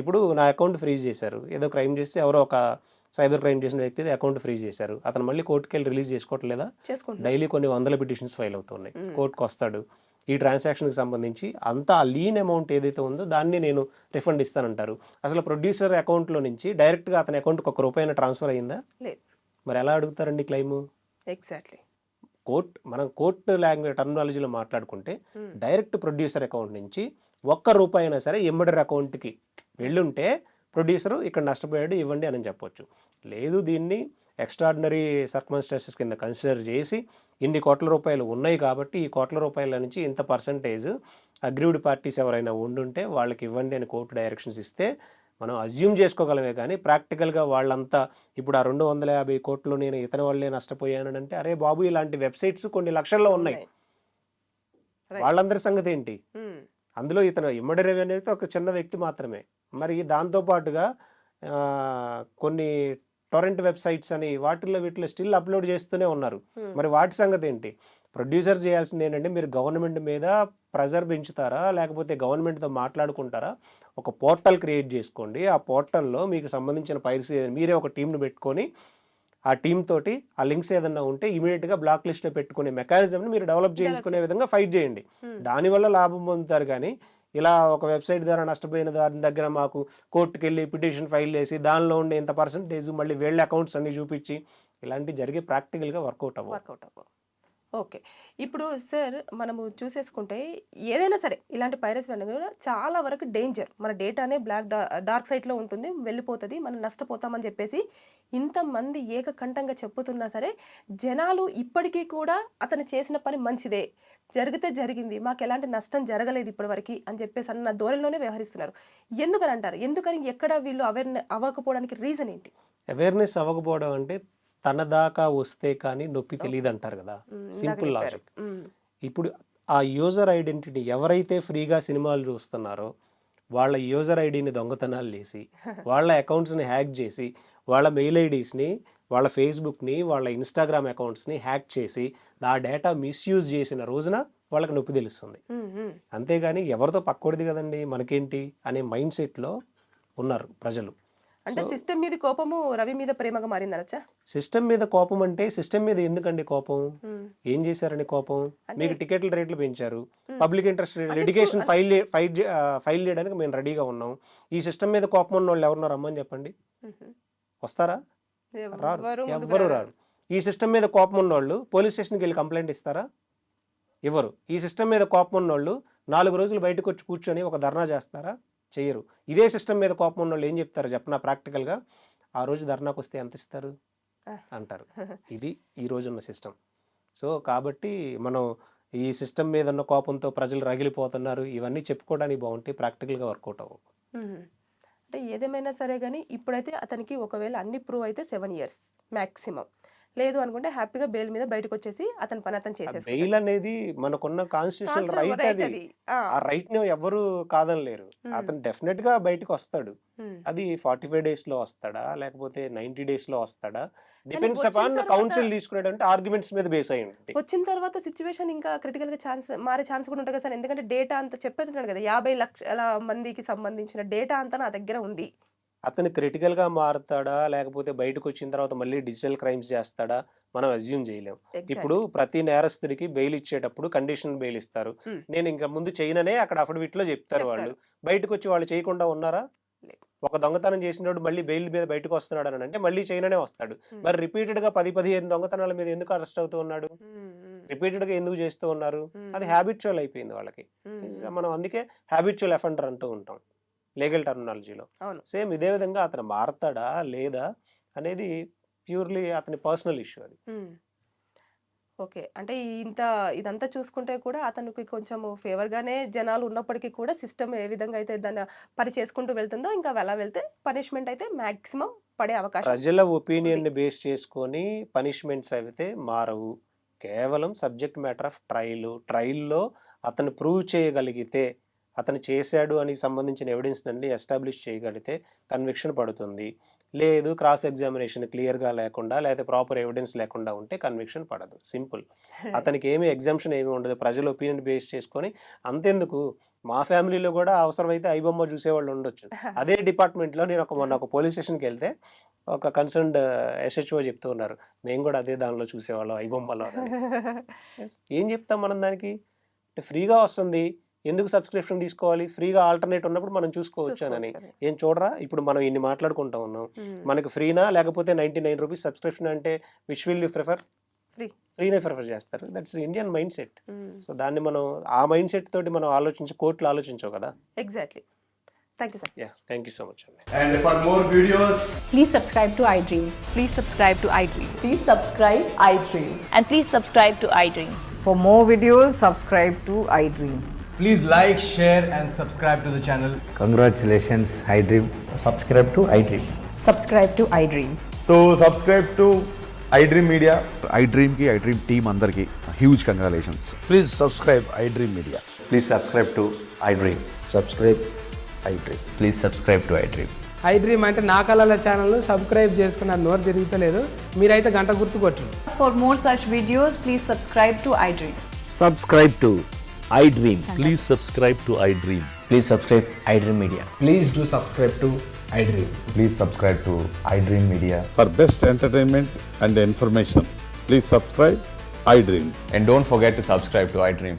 ఇప్పుడు నా అకౌంట్ ఫ్రీజ్ చేశారు, ఏదో క్రైమ్ చేస్తే ఎవరో ఒక సైబర్ క్రైమ్ చేసిన వ్యక్తి అకౌంట్ ఫ్రీజ్ చేశారు, అతను మళ్ళీ కోర్టుకి వెళ్ళి రిలీజ్ చేసుకోవట్లేదా? డైలీ కొన్ని 100 పిటిషన్స్ ఫైల్ అవుతున్నాయి, కోర్టుకు వస్తాడు, ఈ ట్రాన్సాక్షన్కి సంబంధించి అంతా ఆ లీన్ అమౌంట్ ఏదైతే ఉందో దాన్ని నేను రిఫండ్ ఇస్తానంటారు. అసలు ప్రొడ్యూసర్ అకౌంట్లో నుంచి డైరెక్ట్గా అతని అకౌంట్కి ₹1 ట్రాన్స్ఫర్ అయ్యిందా? లేదు. మరి ఎలా అడుగుతారండి క్లెయిమ్? ఎగ్జాక్ట్లీ. మనం కోర్టు లాంగ్వేజ్ టర్మినాలజీలో మాట్లాడుకుంటే డైరెక్ట్ ప్రొడ్యూసర్ అకౌంట్ నుంచి ₹1 అయినా సరే ఎమ్మడర్ అకౌంట్కి వెళ్ళుంటే ప్రొడ్యూసరు ఇక్కడ నష్టపోయాడు ఇవ్వండి అని చెప్పొచ్చు. లేదు, దీన్ని ఎక్స్ట్రాడినరీ సర్కమ్స్టాన్సెస్ కింద కన్సిడర్ చేసి ఇన్ని కోట్ల రూపాయలు ఉన్నాయి కాబట్టి ఈ కోట్ల రూపాయల నుంచి ఇంత పర్సంటేజ్ అగ్రీవ్డ్ పార్టీస్ ఎవరైనా ఉండుంటే వాళ్ళకి ఇవ్వండి అని కోర్టు డైరెక్షన్స్ ఇస్తే మనం అజ్యూమ్ చేసుకోగలమే. కానీ ప్రాక్టికల్గా వాళ్ళంతా ఇప్పుడు ఆ 250 కోట్లు నేను ఇతని వాళ్ళే నష్టపోయాను అంటే, అరే బాబు ఇలాంటి వెబ్సైట్స్ కొన్ని లక్షల్లో ఉన్నాయి, వాళ్ళందరి సంగతి ఏంటి? అందులో ఇతను ఇమ్మడి రవి అనేది ఒక చిన్న వ్యక్తి మాత్రమే. మరి దాంతోపాటుగా కొన్ని టొరెంట్ వెబ్సైట్స్ అని వీటిలో స్టిల్ అప్లోడ్ చేస్తూనే ఉన్నారు. మరి వాటి సంగతి ఏంటి? ప్రొడ్యూసర్ చేయాల్సింది ఏంటంటే, మీరు గవర్నమెంట్ మీద ప్రెజర్ పెంచుతారా లేకపోతే గవర్నమెంట్తో మాట్లాడుకుంటారా? ఒక పోర్టల్ క్రియేట్ చేసుకోండి, ఆ పోర్టల్లో మీకు సంబంధించిన పైరసీ మీరే ఒక టీంను పెట్టుకొని ఆ టీమ్ తోటి ఆ లింక్స్ ఏదన్నా ఉంటే ఇమీడియట్గా బ్లాక్ లిస్ట్లో పెట్టుకునే మెకానిజంని మీరు డెవలప్ చేయించుకునే విధంగా ఫైట్ చేయండి. దానివల్ల లాభం పొందుతారు. కానీ ఇలా ఒక వెబ్సైట్ ద్వారా నష్టపోయిన దాని దగ్గర మాకు కోర్టుకు వెళ్ళి పిటిషన్ ఫైల్ చేసి దానిలో ఉండే ఇంత పర్సంటేజ్ మళ్ళీ వీళ్ళ అకౌంట్స్ అన్ని చూపించి ఇలాంటివి జరిగే ప్రాక్టికల్గా వర్కౌట్ అవ్వవు. ఓకే, ఇప్పుడు సార్ మనము చూసేసుకుంటే ఏదైనా సరే ఇలాంటి పైరసీ అనేది కూడా చాలా వరకు డేంజర్. మన డేటానే డార్క్ సైట్లో ఉంటుంది, వెళ్ళిపోతుంది, మనం నష్టపోతామని చెప్పేసి ఇంతమంది ఏకకంఠంగా చెప్పుతున్నా సరే జనాలు ఇప్పటికీ కూడా అతను చేసిన పని మంచిదే, జరిగితే జరిగింది, మాకు ఎలాంటి నష్టం జరగలేదు ఇప్పటివరకు అని చెప్పేసి అన్న ధోరణిలోనే వ్యవహరిస్తున్నారు. ఎందుకని అంటారు? ఎందుకని ఎక్కడ వీళ్ళు అవ్వకపోవడానికి రీజన్ ఏంటి? అవేర్నెస్ అవ్వకపోవడం అంటే తన దాకా వస్తే కానీ నొప్పి తెలియదు అంటారు కదా, సింపుల్ లాజిక్. ఇప్పుడు ఆ యూజర్ ఐడెంటిటీ ఎవరైతే ఫ్రీగా సినిమాలు చూస్తున్నారో వాళ్ళ యూజర్ ఐడిని దొంగతనాలు చేసి వాళ్ళ అకౌంట్స్ని హ్యాక్ చేసి వాళ్ళ మెయిల్ ఐడీస్ని, వాళ్ళ ఫేస్బుక్ని, వాళ్ళ ఇన్స్టాగ్రామ్ అకౌంట్స్ని హ్యాక్ చేసి ఆ డేటా మిస్యూజ్ చేసిన రోజున వాళ్ళకి నొప్పి తెలుస్తుంది. అంతేగాని ఎవరితో పక్కోడిది కదండి మనకేంటి అనే మైండ్ సెట్లో ఉన్నారు ప్రజలు. అంటే సిస్టమ్ మీద కోపము రవి మీద ప్రేమగా మారింది అనొచ్చా? సిస్టమ్ మీద కోపం అంటే సిస్టమ్ మీద ఎందుకండి కోపం? ఏం చేశారని కోపం? మీకు టికెట్ల రేట్లు పెంచారు, పబ్లిక్ ఇంట్రెస్ట్ లిటిగేషన్ ఫైల్ చేయడానికి మేము రెడీగా ఉన్నాం. ఈ సిస్టమ్ మీద కోపం ఉన్న వాళ్ళు ఎవరున్నారు రమ్మని చెప్పండి, వస్తారా? రారు, ఎవ్వరు రారు. ఈ సిస్టమ్ మీద కోపం ఉన్నోళ్ళు పోలీస్ స్టేషన్కి వెళ్ళి కంప్లైంట్ ఇస్తారా? ఇవ్వరు. ఈ సిస్టమ్ మీద కోపం ఉన్నోళ్ళు 4 రోజులు బయటకు వచ్చి కూర్చొని ఒక ధర్నా చేస్తారా? చెయ్యరు. ఇదే సిస్టమ్ మీద కోపం ఉన్నోళ్ళు ఏం చెప్తారు చెప్పనా ప్రాక్టికల్గా? ఆ రోజు ధర్నాకు వస్తే ఎంత ఇస్తారు అంటారు. ఇది ఈ రోజున్న సిస్టమ్. సో కాబట్టి మనం ఈ సిస్టమ్ మీద ఉన్న కోపంతో ప్రజలు రగిలిపోతున్నారు ఇవన్నీ చెప్పుకోవడానికి బాగుంటాయి, ప్రాక్టికల్గా వర్కౌట్ అవ్వవు. అంటే ఏదేమైనా సరే కానీ ఇప్పుడైతే అతనికి ఒకవేళ అన్ని ప్రూవ్ అయితే 7 years మ్యాక్సిమం, లేదు అనుకుంటే హ్యాపీగా బెయిల్ మీద బయటకు వచ్చేసి అతని పని అతను చేసేసి బెయిల్ అనేది మనకున్న కాన్స్టిట్యూషనల్ రైట్. అది ఆ రైట్ ని ఎవరు కాదనలేరు. అతను డెఫినెట్ గా బయటకు వస్తాడు. అది 45 days లో వస్తాడా లేకపోతే 90 days లో వస్తాడా, డిపెండ్స్ అపాన్ కౌన్సిల్ తీసుకునేటంటే ఆర్గ్యుమెంట్స్ మీద బేస్ అయి ఉంటుంది. వచ్చిన తర్వాత సిచ్యువేషన్ ఇంకా క్రిటికల్ గా మారే ఛాన్స్ కూడా ఉంటుంది కదా సార్. ఎందుకంటే డేటా అంతా చెప్పేస్తున్నాడు కదా, 50 లక్షల మందికి సంబంధించిన డేటా అంతా నా దగ్గర ఉంది. అతను క్రిటికల్గా మారుతాడా లేకపోతే బయటకు వచ్చిన తర్వాత మళ్ళీ డిజిటల్ క్రైమ్స్ చేస్తాడా మనం అజ్యూమ్ చేయలేం. ఇప్పుడు ప్రతి నేరస్తుడికి బెయిల్ ఇచ్చేటప్పుడు కండిషన్ బెయిల్ ఇస్తారు. నేను ఇంకా ముందు చేయననే అక్కడ అఫిడవిట్ లో చెప్తారు వాళ్ళు. బయటకు వచ్చి వాళ్ళు చేయకుండా ఉన్నారా? ఒక దొంగతనం చేసినప్పుడు మళ్ళీ బెయిల్ మీద బయటకు వస్తున్నాడు అని అంటే మళ్ళీ చేయననే వస్తాడు. మరి రిపీటెడ్ గా 10-15 దొంగతనాల మీద ఎందుకు అరెస్ట్ అవుతూ ఉన్నాడు? రిపీటెడ్ గా ఎందుకు చేస్తూ ఉన్నారు? అది హ్యాబిచువల్ అయిపోయింది వాళ్ళకి. మనం అందుకే హ్యాబిచువల్ అఫెండర్ అంటూ ఉంటాం లీగల్ టర్మినాలజీలో. సేమ్ ఇదే విధంగా అతను మారతాడా లేదా అనేది ప్యూర్లీ అతని పర్సనల్ ఇష్యూ అది. ఓకే, అంటే ఇదంతా చూసుకుంటే కూడా అతనికి కొంచెం ఫేవర్ గానే జనాలు ఉన్నప్పటికీ కూడా సిస్టమ్ ఏ విధంగా అయితే దాన్ని పని చేసుకుంటూ వెళ్తుందో ఇంకా అలా వెళ్తే పనిష్మెంట్ అయితే మాక్సిమం పడే అవకాశం. ప్రజల ఒపీనియన్ ని బేస్ చేసుకొని పనిష్మెంట్స్ అయితే మారవు. కేవలం సబ్జెక్ట్ మ్యాటర్ ఆఫ్ ట్రయల్లో అతను ప్రూవ్ చేయగలిగితే, అతను చేశాడు అని సంబంధించిన ఎవిడెన్స్ అన్ని ఎస్టాబ్లిష్ చేయగలిగితే కన్విక్షన్ పడుతుంది. లేదు క్రాస్ ఎగ్జామినేషన్ క్లియర్గా లేకుండా లేదా ప్రాపర్ ఎవిడెన్స్ లేకుండా ఉంటే కన్విక్షన్ పడదు. సింపుల్. అతనికి ఏమి ఎగ్జామ్షన్ ఏమి ఉండదు. ప్రజల ఒపీనియన్ బేస్ చేసుకొని అంతెందుకు మా ఫ్యామిలీలో కూడా అవసరమైతే ఐబొమ్మ చూసేవాళ్ళు ఉండొచ్చు. అదే డిపార్ట్మెంట్లో నేను మొన్న ఒక పోలీస్ స్టేషన్కి వెళ్తే ఒక కన్సర్న్డ్ SHO చెప్తూ ఉన్నారు, మేము కూడా అదే దానిలో చూసేవాళ్ళం ఐబొమ్మలో. ఏం చెప్తాం మనం దానికి? ఫ్రీగా వస్తుంది, ఎందుకు సబ్స్క్రిప్షన్ తీసుకోవాలి? ఫ్రీగా ఆల్టర్నేట్ ఉన్నప్పుడు మనం చూసుకోవచ్చు అని. ఏం చూడరా? ఇప్పుడు మనం ఇన్ని మాట్లాడుకుంటా ఉన్నాం, మనకి ఫ్రీనా లేకపోతే 99 రూపీస్ సబ్స్క్రిప్షన్ అంటే విచ్ విల్ యూ ప్రిఫర్? ఫ్రీనే ప్రిఫర్ చేస్తారు. That's Indian mindset. So దాన్ని మనం ఆ మైండ్ సెట్ తోటి మనం కోర్టులు ఆలోచించవు కదా. Exactly. Thank you, sir. Yeah, thank you so much. And for more videos, please subscribe to iDream. Please subscribe to iDream. Please subscribe iDream. And please subscribe to iDream. For more videos, subscribe to iDream. please like, share and subscribe to the channel. Congratulations, iDream. Subscribe to iDream. Subscribe to iDream. So subscribe to iDream Media. iDream ki iDream team andarki huge congratulations. Please subscribe iDream Media. Please subscribe to iDream. Subscribe iDream. Please subscribe to iDream. iDream అంటే నా కళల channel subscribe చేసుకున్న నోరు తిరుగుతలేదు, మీరైతే గంట గుర్తు కొట్టండి. For more such videos, please subscribe to iDream. Subscribe to iDream. Please subscribe to iDream. Please subscribe iDream Media. Please do subscribe to iDream. Please subscribe to iDream Media. For best entertainment and information, please subscribe iDream. And don't forget to subscribe to iDream.